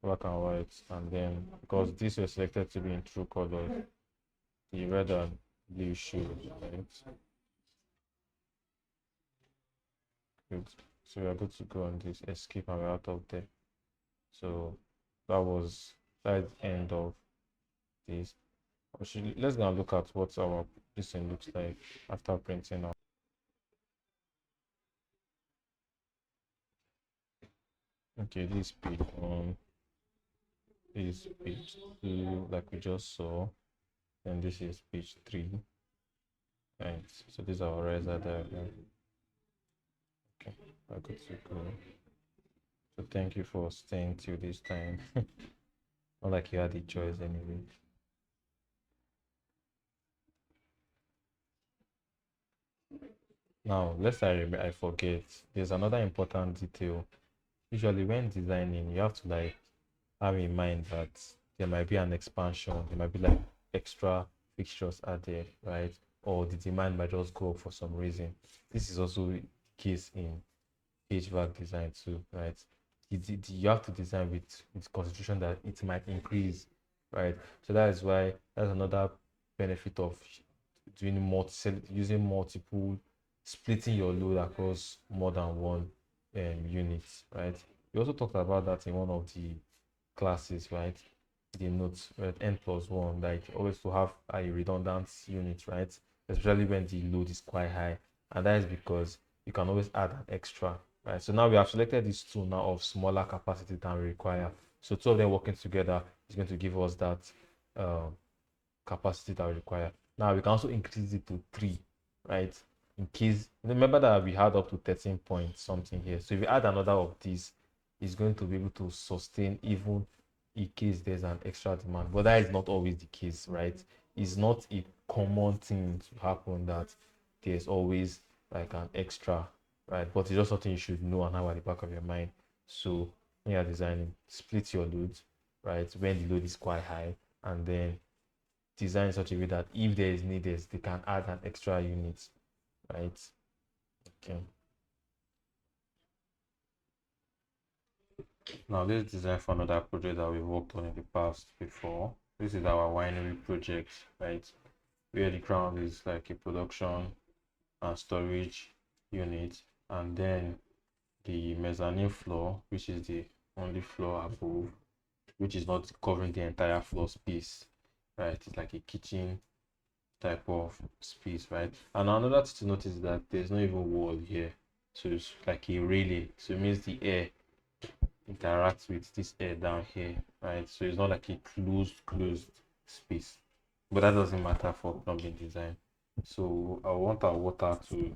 black and white, and then because these were selected to be in true colors, the red and blue should, right? Good. So we are good to go on this escape and we're out of there. So that's the end of this. Let's go and look at what our this thing looks like after printing out. Okay, this is page one, this is page two, like we just saw, and this is page three. Right. So these are our riser diagram. Okay, we're good to go. So thank you for staying till this time. Not like you had the choice anyway. Now, lest I forget, there's another important detail. Usually when designing, you have to like have in mind that there might be an expansion, there might be like extra fixtures added, right? Or the demand might just go up for some reason. This is also the case in HVAC design too, right? You have to design with consideration that it might increase, right? So that is why that's another benefit of doing using multiple, splitting your load across more than one unit, right? We also talked about that in one of the classes, right? The notes, right? N+1, like always to have a redundant unit, right? Especially when the load is quite high, and that is because you can always add an extra, right? So now we have selected these two now of smaller capacity than we require. So two of them working together is going to give us that capacity that we require. Now we can also increase it to 3, right? In case, remember that we had up to 13 point something here. So if you add another of these, it's going to be able to sustain even in case there's an extra demand. But that is not always the case, right? It's not a common thing to happen that there's always like an extra, right? But it's just something you should know and have at the back of your mind. So when you're designing, split your load, right? When the load is quite high, and then design in such a way that if there is needed, they can add an extra unit, right? Okay. Now let's design for another project that we worked on in the past before. This is our winery project, right? Where the ground is like a production and storage unit, and then the mezzanine floor, which is the only floor above, which is not covering the entire floor space, right? It's like a kitchen type of space, right? And another thing to notice is that there's no even wall here, so it's like a railing, so it means the air interacts with this air down here, right? So it's not like a closed space, but that doesn't matter for plumbing design. So I want our water to,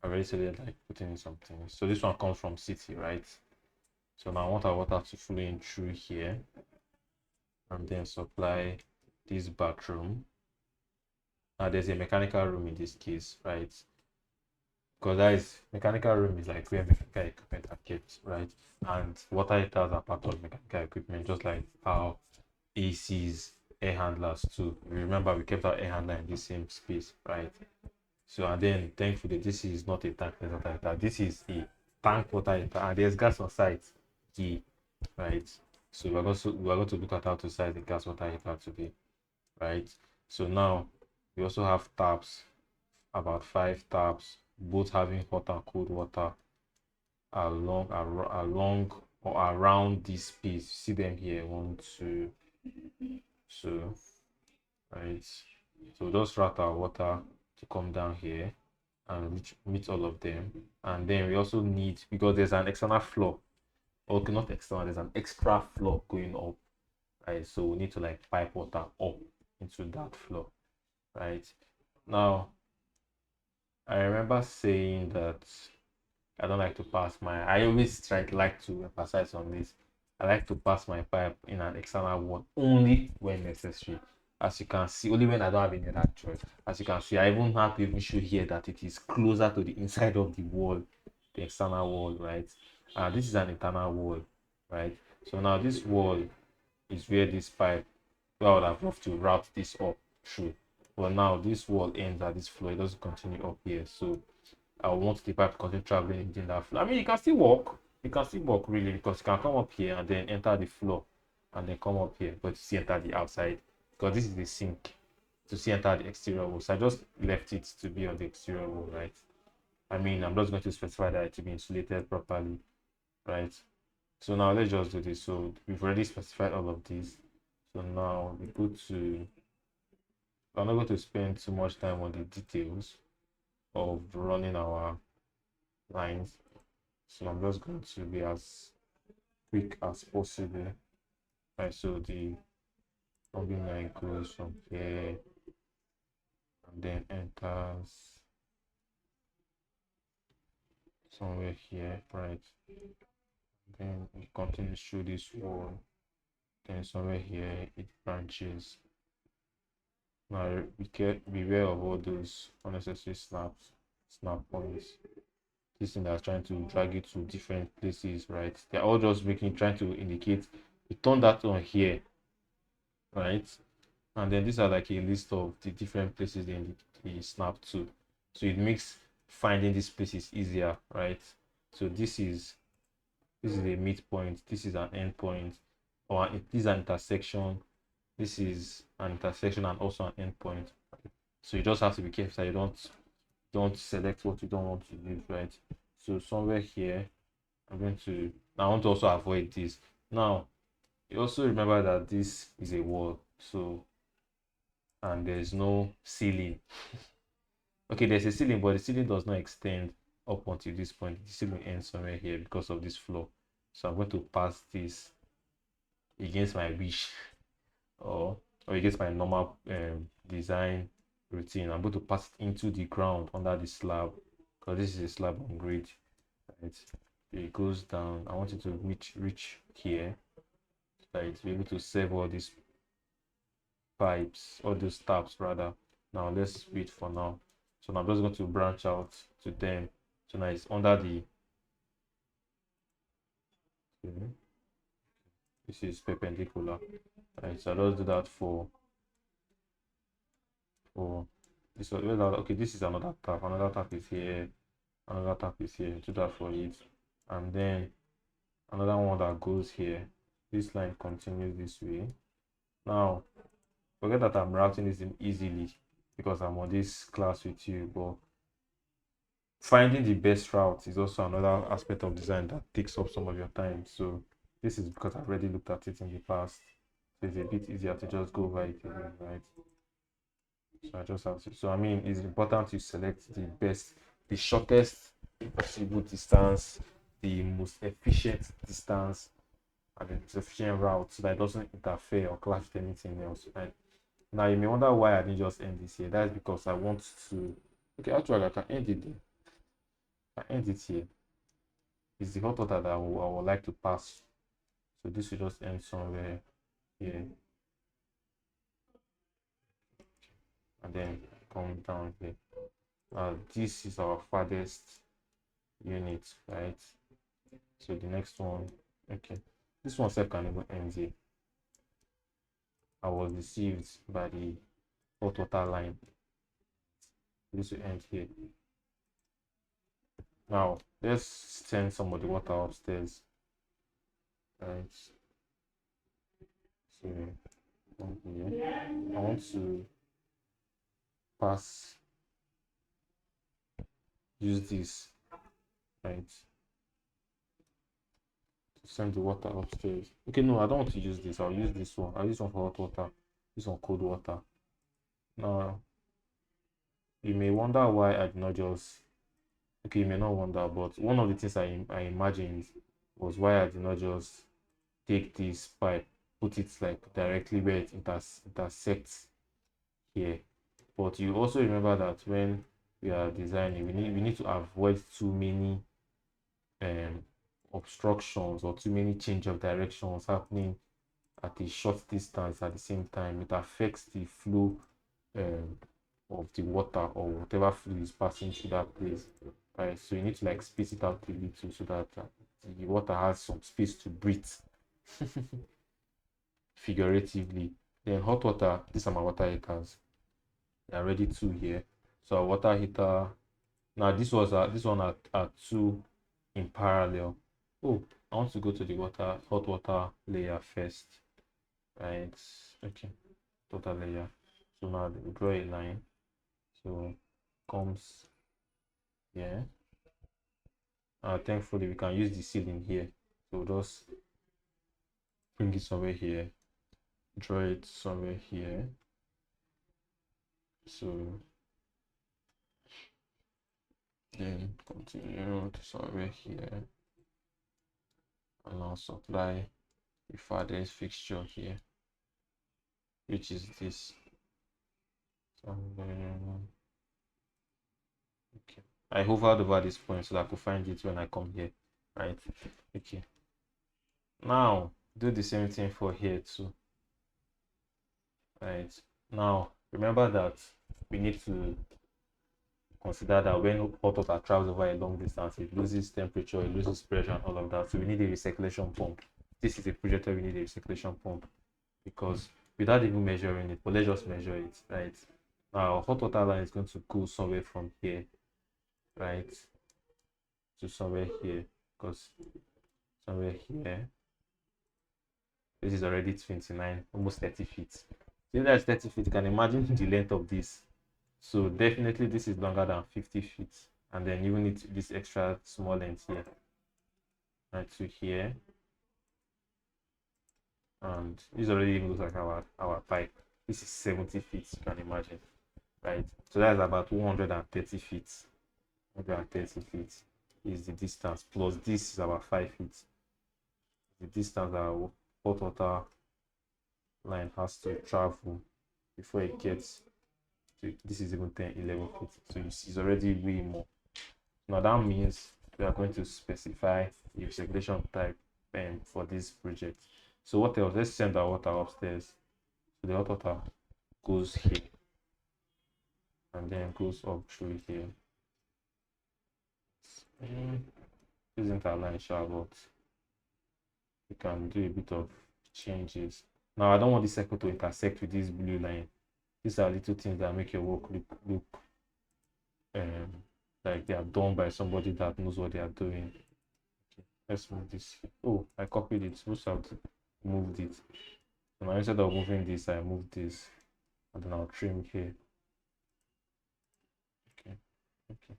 I already said it, like putting in something. So this one comes from city, right? So now I want our water to flow in through here and then supply this bathroom. Now there's a mechanical room in this case, right? Because that is, mechanical room is like where mechanical equipment are kept, right? And water heaters are part of mechanical equipment, just like how ACs, air handlers too. Remember, we kept our air handler in the same space, right? So, and then thankfully, this is not a tankless water heater. This is a tank water heater, and there's gas on site, key, right? So we're going to look at how to size the gas water heater today, right? So now we also have taps, about 5 taps, both having hot and cold water along or around this space. See them here, 1, 2, so right. So just route our water to come down here and meet all of them. And then we also need, because there's an external floor, okay, not external, there's an extra floor going up, right? So we need to like pipe water up into that floor, right? Now I remember saying that I don't like to pass my, I always like to emphasize on this. I like to pass my pipe in an external wall only when necessary. As you can see, only when I don't have any other choice. As you can see, I even have to even show here that it is closer to the inside of the wall, the external wall, right? This is an internal wall, right? So now this wall is where this pipe, well, I would have loved to route this up, through. But now this wall ends at this floor, it doesn't continue up here. So I want the pipe to continue traveling within that floor. I mean, you can still walk. You can still walk really, because you can come up here and then enter the floor and then come up here, but you see enter the outside, because this is the sink to see enter the exterior wall. So I just left it to be on the exterior wall, right? I mean, I'm just going to specify that it to be insulated properly, right? So now let's just do this. So we've already specified all of these. So now we go to, I'm not going to spend too much time on the details of running our lines. So I'm just going to be as quick as possible. Right, so the plumbing line goes from here and then enters somewhere here, right? Then it continues through this wall. Then somewhere here it branches. Now beware of all those unnecessary snap points. This thing that's trying to drag you to different places, right? They're all just trying to indicate you turn that on here, right? And then these are like a list of the different places they snap to. So it makes finding these places easier, right? So this is a midpoint, this is an endpoint, or this is an intersection, this is an intersection and also an endpoint. So you just have to be careful that you don't select what you don't want to use, right? So somewhere here, I want to also avoid this. Now, you also remember that this is a wall, so, and there's no ceiling. Okay, there's a ceiling, but the ceiling does not extend up until this point. The ceiling ends somewhere here because of this floor. So I'm going to pass this against my wish, or against my normal design routine. I'm going to pass it into the ground under the slab, because this is a slab on grade, right? It goes down. I want it to reach here, right, to be able to serve all these pipes, all those taps rather. Now let's wait for now. So now I'm just going to branch out to them. So now it's under the, this is perpendicular, right? So I'll just do that for this one. Okay, this is another tap. Another tap is here. Another tap is here. Do that for it, and then another one that goes here. This line continues this way. Now, forget that I'm routing this in easily because I'm on this class with you, but finding the best route is also another aspect of design that takes up some of your time. So this is because I've already looked at it in the past, so it's a bit easier to just go over it again, right? So I just have to, so I mean, it's important to select the best, the shortest possible distance, the most efficient distance, and the most efficient route, so that it doesn't interfere or clash with anything else, right? Now you may wonder why I didn't just end this here. That's because I want to, okay, actually I can end it there. I can end it here. It's the hot water that I would like to pass. So this will just end somewhere here. And then come down here. This is our farthest unit, right? So the next one, okay, this one self can even end here. I was deceived by the hot water line. This will end here. Now let's send some of the water upstairs, right? So here, I want to use this, right, to send the water upstairs. Okay, no, I don't want to use this. I'll use this one. I'll use one for hot water, this one cold water. Now you may wonder why I did not just, okay, you may not wonder, but one of the things I imagined was why I did not just take this pipe, put it like directly where it intersects here. But you also remember that when we are designing, we need to avoid too many obstructions or too many change of directions happening at a short distance at the same time. It affects the flow of the water or whatever fluid is passing through that place, right? So you need to like space it out a little so that the water has some space to breathe figuratively. Then hot water, these are my water heaters. There are already two here. So our water heater. Now this one are two in parallel. Oh, I want to go to the hot water layer first. Right. Okay. Water layer. So now we draw a line. So comes here. Thankfully we can use the ceiling here. So just bring it somewhere here. Draw it somewhere here. So then continue to somewhere here. And now supply the farthest fixture here, which is this. Okay. I hovered over this point so that I could find it when I come here. Right. Okay. Now do the same thing for here too. Right. Now remember that we need to consider that when hot water travels over a long distance, it loses temperature, it loses pressure, and all of that. So we need a recirculation pump. This is a project where we need a recirculation pump because without even measuring it, but let's just measure it, right? Now, hot water line is going to go somewhere from here, right, to somewhere here, because somewhere here, this is already 29, almost 30 feet. So if that's 30 feet, you can imagine the length of this. So definitely this is longer than 50 feet. And then you need this extra small length here, right, to here. And this already even looks like our pipe. This is 70 feet, you can imagine, right? So that's about 130 feet. 130 feet is the distance, plus this is about 5 feet. The distance our hot water line has to travel before it gets to, this is even 10, 11 feet. So you see it's already way more. Now that means we are going to specify the recirculation type for this project. So what else? Let's send our water upstairs. So the hot water goes here and then goes up through here. Isn't aligned sure, but we can do a bit of changes. Now I don't want this circle to intersect with this blue line. These are little things that make your work look like they are done by somebody that knows what they are doing. Okay, let's move this. Oh, I copied it. Supposed to have moved it. So now instead of moving this, I move this, and then I'll trim here. Okay, okay,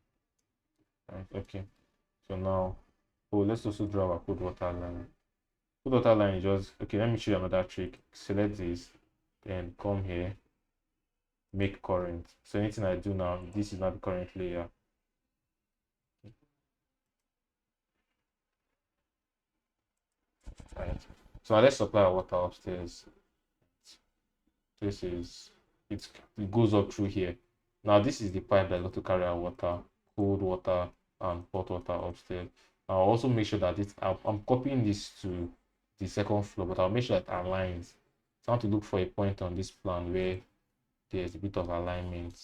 right, okay. So now, oh, let's also draw our cold water line. Cold water line is just okay. Let me show you another trick. Select this, then come here, make current. So anything I do now, this is not the current layer. Right. So now let's supply our water upstairs. This is it goes up through here. Now this is the pipe that's going to carry our water, cold water and hot water upstairs. I'll also make sure that I'm copying this to the second floor, but I'll make sure that it aligns. So I want to look for a point on this plan where there's a bit of alignment,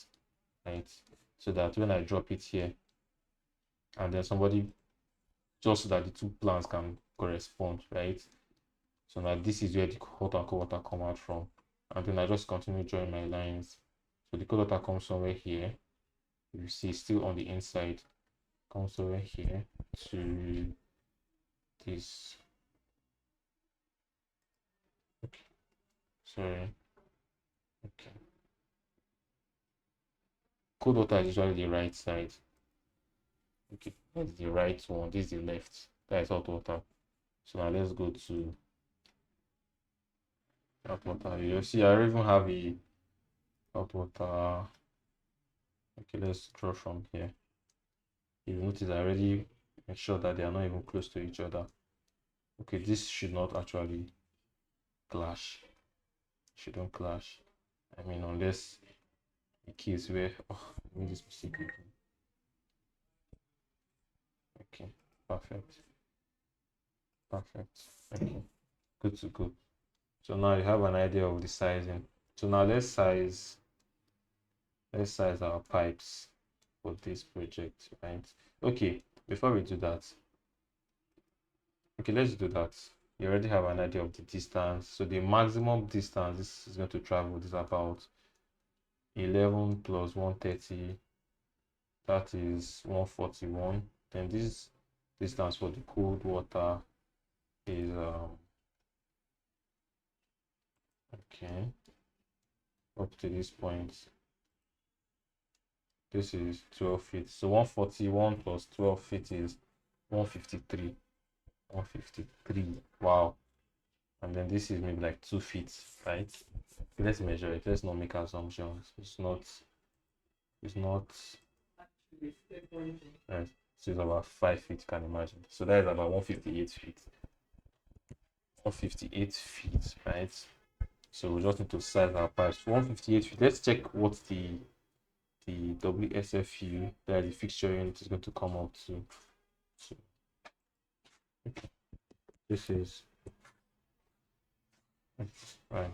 right? So that when I drop it here, and then somebody, just so that the two plans can correspond, right? So now this is where the hot and cold water come out from. And then I just continue drawing my lines. So the cold water comes somewhere here. You see still on the inside, comes over here to this. Okay, sorry. Okay. Cold water is usually the right side. Okay, that's the right one. This is the left. That is hot water. So now let's go to hot water. You see, I even have a hot water. Okay, let's draw from here. You notice I already make sure that they are not even close to each other. Okay, this should not actually clash. Shouldn't clash. I mean, unless the case where I made this mistake again. Okay, perfect. Perfect. Okay, good to go. So now you have an idea of the sizing. So now let's size our pipes for this project, right? Okay, before we do that, okay, let's do that. You already have an idea of the distance. So the maximum distance this is going to travel is about 11 plus 130, that is 141. Then this distance for the cold water is okay, up to this point, this is 12 feet. So 141 plus 12 feet is 153. 153. Wow. And then this is maybe like 2 feet, right? Let's measure it. Let's not make assumptions. It's not right. So it's about 5 feet, you can imagine. So that is about 158 feet. 158 feet, right? So we just need to size our pipes. 158 feet. Let's check what the WSFU, that the fixture unit, is going to come up to. So this is right.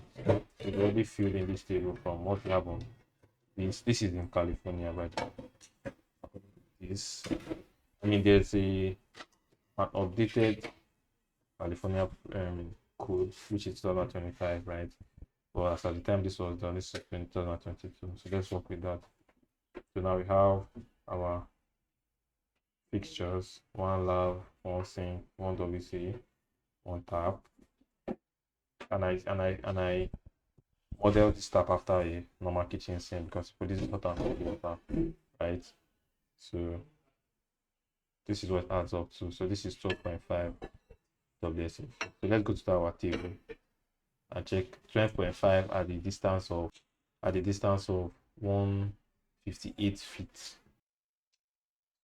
We've already filled in this table from what we have on this. This is in California, right? This, I mean, there's an updated California code, which is 2025, right? But as at the time this was done, this is 2022. So let's work with that. So now we have our fixtures: one lab, one sink, one WC, one tap, and I model this tap after a normal kitchen sink because it produces hot and cold water, right? So this is what it adds up to. So this is 12.5 WSF. So let's go to our table and check 12.5 at the distance of 158 feet.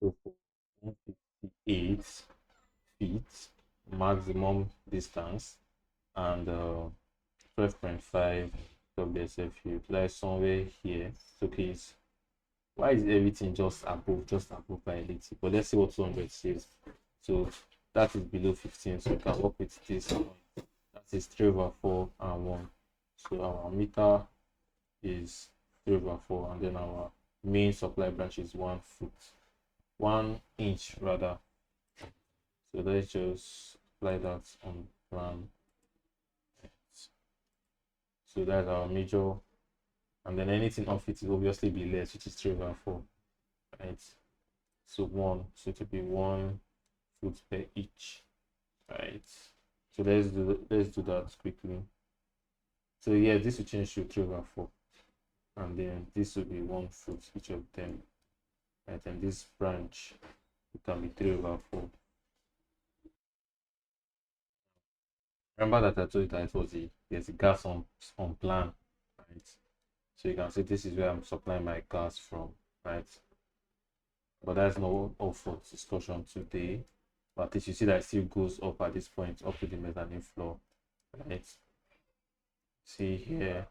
So for 158 feet maximum distance and 12.5 WSF, that is somewhere here. So please, why is everything just above by a little? But let's see what 200 says. So that is below 15, so we can work with this point. That is 3/4 and 1. So our meter is 3/4, and then our main supply branch is 1 inch rather. So let's just apply that on plan. So that's our major, and then anything off it will obviously be less, which is 3/4, right? So 1, so to be 1 foot per each, right? So let's do that quickly. So yeah, this will change to 3/4, and then this will be 1 foot each of them, right? And this branch can be 3/4. Remember that I told you that it was there's a gas on plan, right? So you can see this is where I'm supplying my gas from, right? But that's not all for discussion today. But as you see that it still goes up at this point, up to the mezzanine floor, right? See here,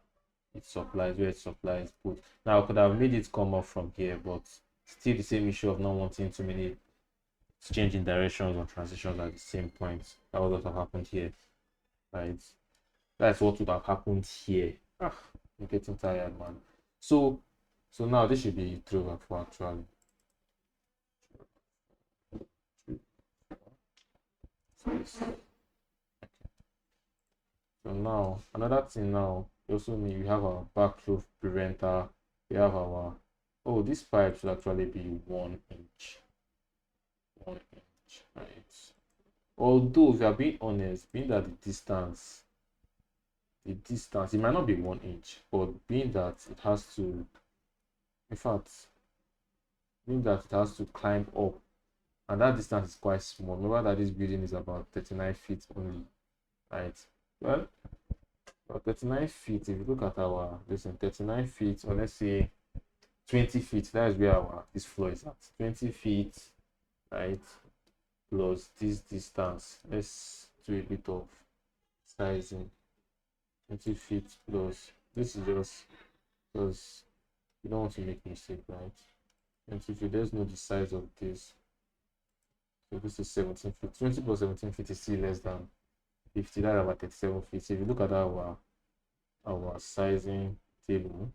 it supplies where it supplies put. Now I could have made it come up from here, but still the same issue of not wanting too many changing directions or transitions at the same point. That would have happened here, right? That's what would have happened here. I'm getting tired, man. So now this should be 3/4 actually. So now another thing, now you also need, we have our backflow preventer. We have our, oh, this pipe should actually be 1 inch. 1 inch, right? Although if you are being honest, being that the distance, it might not be 1 inch, but being that it has to, in fact, being that it has to climb up, and that distance is quite small. Remember that this building is about 39 feet only, right? Well, about 39 feet, if you look at our, listen, 39 feet, or let's say 20 feet, that is where our this floor is at. 20 feet, right? Plus this distance. Let's do a bit of sizing. 20 feet plus, this is just because you don't want to make mistake, right? 20 feet, let's know the size of this. So this is 17 feet. 20 plus 17 feet is still less than 50. That's about 37 feet. So if you look at our sizing table,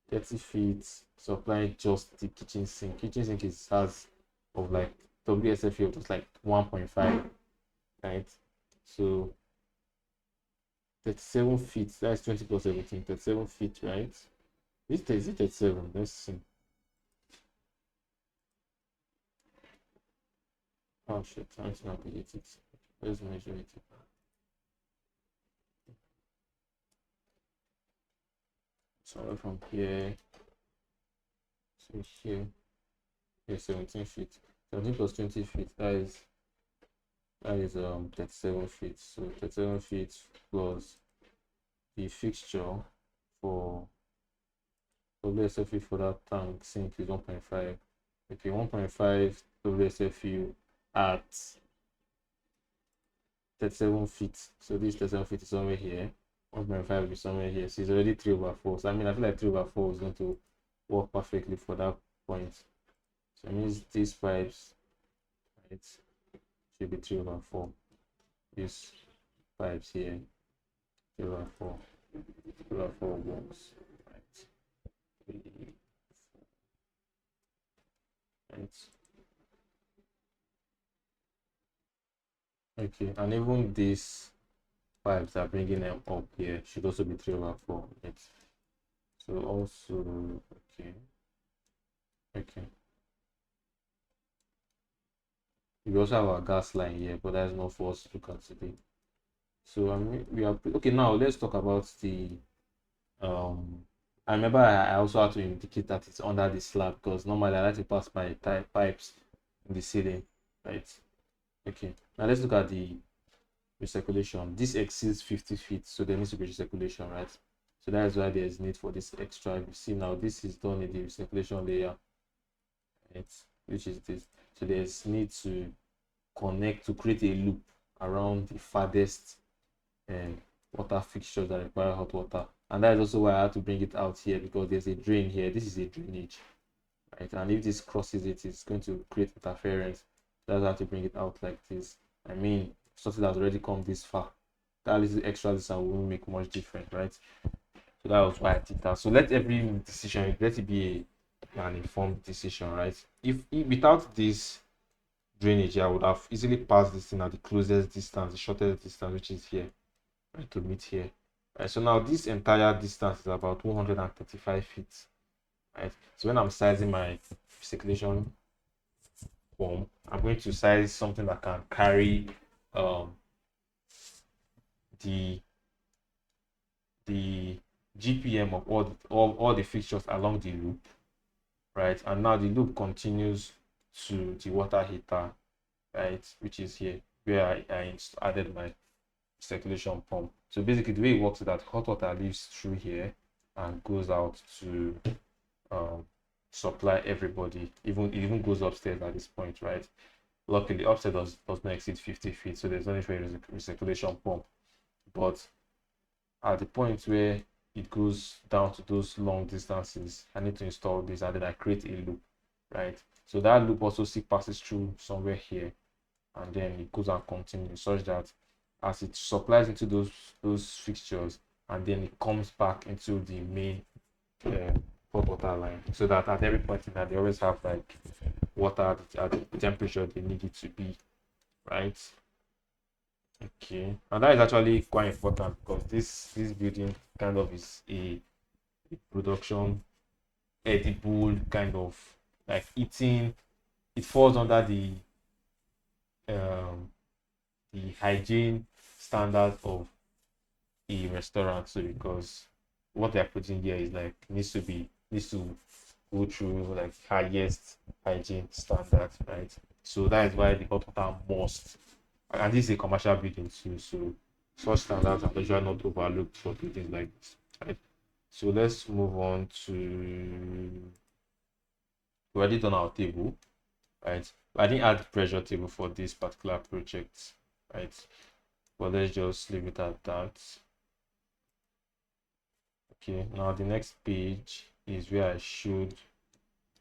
30 feet supplying just the kitchen sink. Kitchen sink has of like WSFU of just like 1.5, right? So 37 feet, that's 20 plus 17, 37 feet, right? Is it 37? Let's see. Oh shit, I'm trying to navigate it. Let's measure it. So from here to here, here 17 feet. 17 plus 20 feet, that is 37 feet. So 37 feet plus the fixture for WSFU for that tank sink is 1.5. Okay, 1.5 WSFU at 37 feet. So this 37 feet is somewhere here. 1.5 will be somewhere here. So it's already 3/4. So I mean, I feel like 3/4 is going to work perfectly for that point. So it means these pipes, right, should be 3/4. These pipes here, 3/4. 3/4 works. Right. 3, right. Okay, and even these pipes are bringing them up here should also be 3/4. Right. So also, okay, okay. We also have our gas line here, but that's not for us to look at today. So I mean, we are okay. Now let's talk about the I remember I also had to indicate that it's under the slab because normally I like to pass my pipes in the ceiling, right? Okay. Now let's look at the recirculation. This exceeds 50 feet, so there needs to be recirculation, right? So that is why there is need for this extra. You see now this is done in the recirculation layer, right? Which is this. So there's need to connect to create a loop around the farthest water fixtures that require hot water, and that is also why I had to bring it out here because there's a drain here. This is a drainage, right? And if this crosses it, it's going to create interference. That's why I have to bring it out like this. I mean, something that's already come this far, that little extra distance won't make much difference, right? So that was why I did that. So let every decision, let it be an informed decision, right? If without this drainage, I would have easily passed this thing at the closest distance, the shortest distance, which is here, right, to meet here. Right, so now this entire distance is about 135 feet, right? So when I'm sizing my circulation form, I'm going to size something that can carry um, the the GPM of all the fixtures along the loop, right? And now the loop continues to the water heater, right, which is here where I added my circulation pump. So basically the way it works is that hot water leaves through here and goes out to supply everybody. It even goes upstairs at this point, right? Luckily upstairs does not exceed 50 feet, so there's no need for a recirculation pump. But at the point where it goes down to those long distances, I need to install this and then I create a loop, right? So that loop also passes through somewhere here and then it goes and continues such that as it supplies into those fixtures and then it comes back into the main hot water line, so that at every point in that they always have like water at the temperature they need it to be, right? Okay, and that is actually quite important because this building kind of is a production edible kind of like eating. It falls under um the hygiene standard of a restaurant. So because what they're putting here is like needs to go through like highest hygiene standards, right? So that is why the hot water must, and this is a commercial building too, so such standards are usually not overlooked for buildings like this, right? So let's move on to, we already done our table, right? I didn't add pressure table for this particular project, right? But let's just leave it at that. Okay, now the next page is where I showed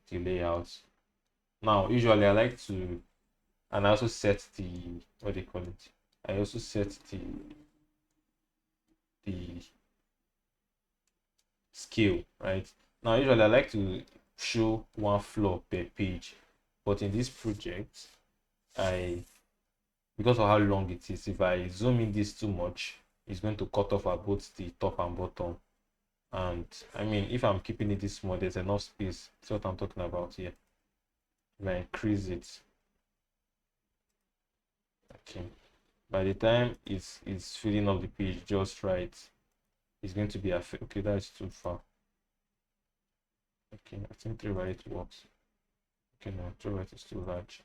the layout. Now usually I like to, and I also set the, what do you call it, I also set the scale, right? Now usually I like to show one floor per page, but in this project I, because of how long it is, if I zoom in this too much, it's going to cut off at both the top and bottom, And I mean, if I'm keeping it this small, there's enough space. That's what I'm talking about here. If I increase it, okay, by the time it's filling up the page just right, it's going to be okay. That's too far. Okay, I think 3 by 8 works. Okay, no, 3 by 8 is too large.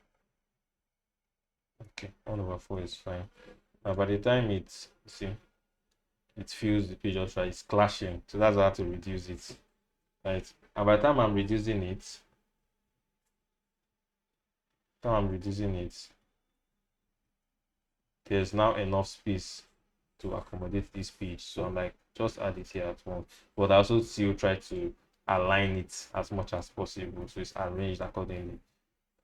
Okay, 1/4 is fine. Now by the time it's, see, it fills the page just right, it's clashing. So that's how to reduce it, right? And by the time I'm reducing it, there's now enough space to accommodate this page. So I'm like, just add it here at once. But I also still try to align it as much as possible so it's arranged accordingly,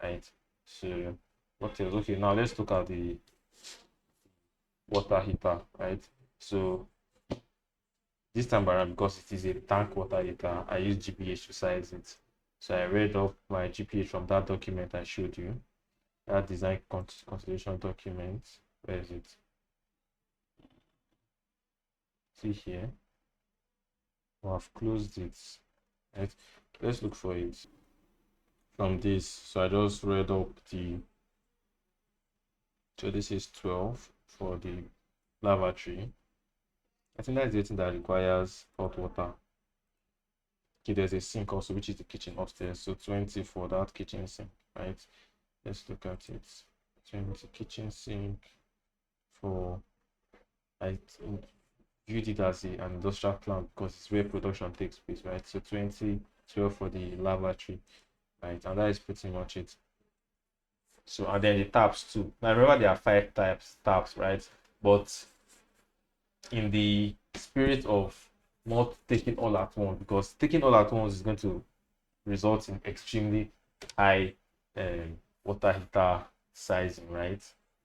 right? So what else? Okay, now let's look at the water heater, right? So this time around, because it is a tank water heater, I use GPH to size it. So I read up my GPH from that document I showed you, that design consideration document. Where is it? See here. I've closed it. Right? Let's look for it from this. So I just read up so this is 12 for the lavatory. I think that's the thing that requires hot water. Okay, there's a sink also, which is the kitchen upstairs. So 20 for that kitchen sink, right? Let's look at it. 20 kitchen sink for, I viewed it as an industrial plant because it's where production takes place, right? So 20, 12 for the lavatory, right? And that is pretty much it. So, and then the taps too. Now remember there are 5 types taps, right? But in the spirit of not taking all at once, because taking all at once is going to result in extremely high water heater sizing, right?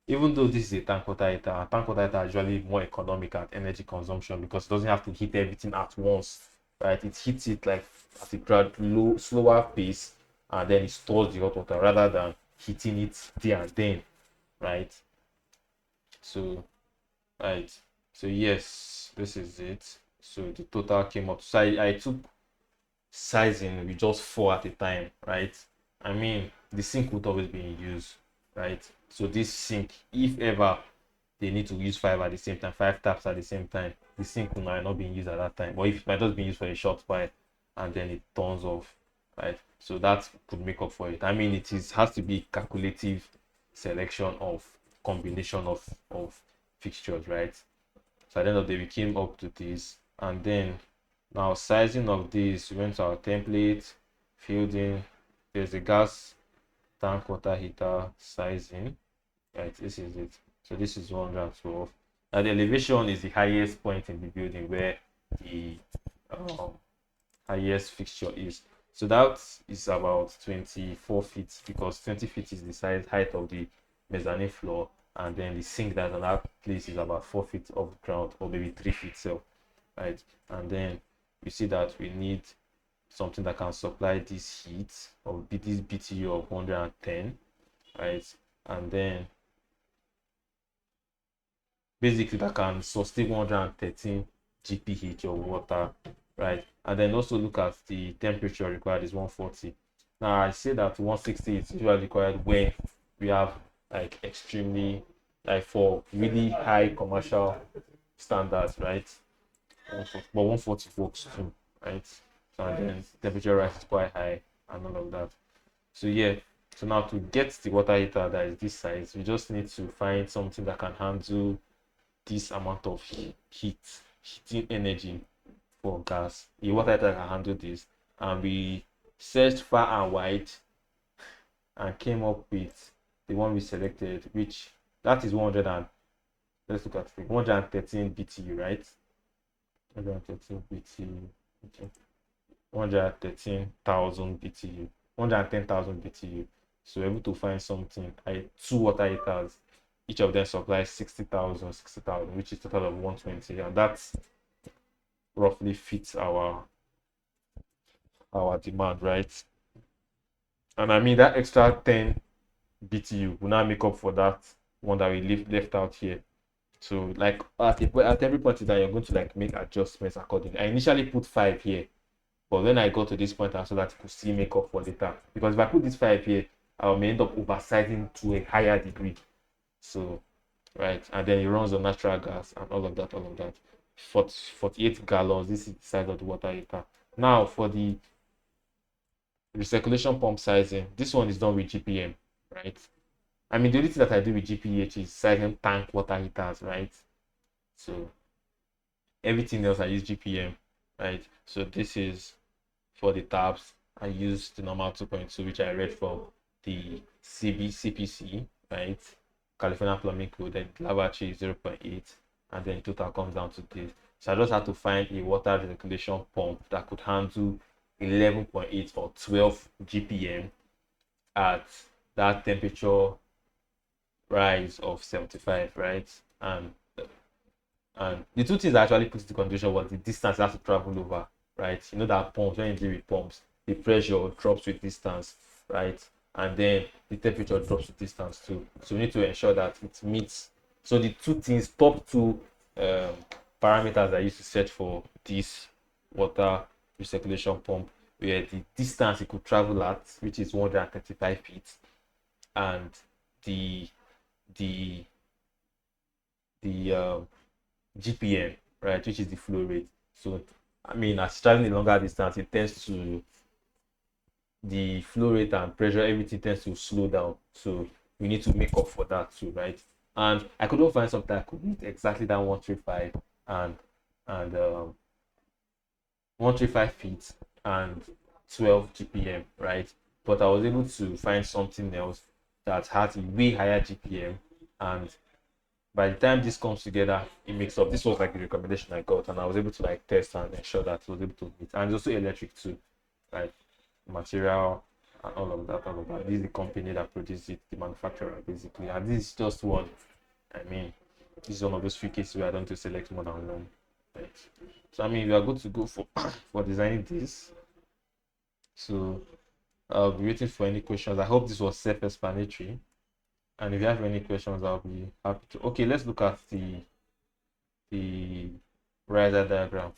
Even though this is a tank water heater, a tank water heater is usually more economic at energy consumption because it doesn't have to heat everything at once, right? It heats it like at a slower pace, and then it stores the hot water rather than heating it there and then, right? So, right. So yes, this is it. So the total came up. So I took sizing with just 4 at a time, right? I mean, the sink would always be in use, right? So this sink, if ever they need to use 5 at the same time, 5 taps at the same time, the sink will not be in use at that time. But if it might just be used for a short while and then it turns off, right? So that could make up for it. I mean, has to be calculative selection of combination of fixtures, right? So at the end of the day, we came up to this, and then now sizing of this, we went to our template, filled in. There's a gas tank water heater sizing, right? This is it. So this is 112. Now the elevation is the highest point in the building where the highest fixture is. So that is about 24 feet because 20 feet is the size height of the mezzanine floor, and then the sink that's on that place is about 4 feet off the ground, or maybe 3 feet so, right? And then we see that we need something that can supply this heat of this BTU of 110, right? And then basically that can sustain 113 GPH of water, right? And then also look at the temperature required is 140. Now I say that 160 is usually required when we have like extremely, like for really high commercial standards, right? But 140 works too, right? So and then temperature rise is quite high and all of that. So yeah, so now to get the water heater that is this size, we just need to find something that can handle this amount of heating energy for gas. A water heater can handle this, and we searched far and wide and came up with the one we selected, which that is 100 and let's look at it, 113 BTU, right? 113 BTU, okay. 113,000 BTU, 110,000 BTU. So we're able to find something. 2 water heaters, each of them supplies 60,000, which is a total of 120, and that's roughly fits our demand, right? And I mean that extra 10 BTU will now make up for that one that we left out here. So like at every point in time, you're going to like make adjustments accordingly. I initially put 5 here, but when I got to this point, I saw that it could still make up for later. Because if I put this 5 here, I may end up oversizing to a higher degree. So, right, and then it runs on natural gas and all of that, all of that. 48 gallons, this is the size of the water heater. Now, for the recirculation pump sizing, this one is done with GPM, right? I mean, the only thing that I do with GPH is sizing tank water heaters, right? So, everything else I use GPM, right? So, this is for the tabs. I use the normal 2.2, which I read from the CPC, right? California Plumbing Code, then lavatory is 0.8, and then total comes down to this. So I just had to find a water recirculation pump that could handle 11.8 or 12 GPM at that temperature rise of 75, right? And the two things that actually put the condition was the distance it has to travel over, right? You know that pumps, when you deal with pumps, the pressure drops with distance, right? And then the temperature drops with distance too. So we need to ensure that it meets. So the two things, top two parameters I used to set for this water recirculation pump were the distance it could travel at, which is 135 feet, and the the the GPM, right, which is the flow rate. So, I mean, as traveling a longer distance, it tends to the flow rate and pressure, everything tends to slow down. So, we need to make up for that too, right? And I couldn't find something that could meet exactly that 135 and and 135 feet and 12 GPM, right? But I was able to find something else that had a way higher GPM, and by the time this comes together, it makes up. This was like the recommendation I got, and I was able to like test and ensure that it was able to meet. And it's also electric too, like material and all of that, all of that. This is the company that produces it, the manufacturer basically. And this is just one. I mean, this is one of those few cases where I don't have to select more than one. Right? So I mean, we are good to go for for designing this. So I'll be waiting for any questions. I hope this was self-explanatory. And if you have any questions, I'll be happy to. Okay, let's look at the riser diagram.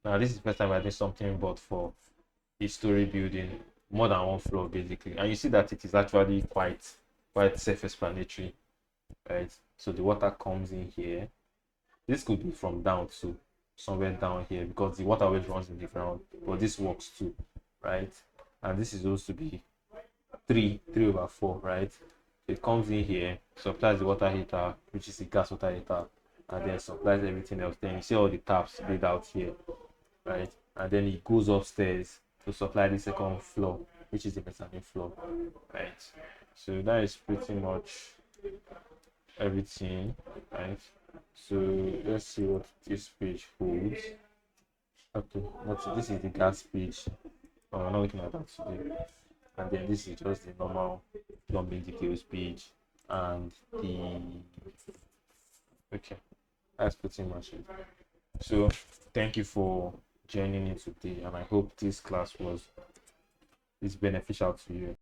Now, this is the first time I did something but for a story building, more than one floor basically. And you see that it is actually quite self-explanatory, right? So the water comes in here. This could be from down to somewhere down here because the water always runs in the ground, but this works too, right? And this is supposed to be 3/4, right? It comes in here, supplies the water heater, which is the gas water heater, and then supplies everything else. Then you see all the taps laid out here, right? And then it goes upstairs to supply the second floor, which is the mezzanine floor, right? So that is pretty much everything, right? So let's see what this page holds. Okay, this is the gas page. Oh, I'm not looking at that today. And then this is just the normal plumbing details page, and the okay, that's pretty much it. So thank you for joining me today, and I hope this class was beneficial to you.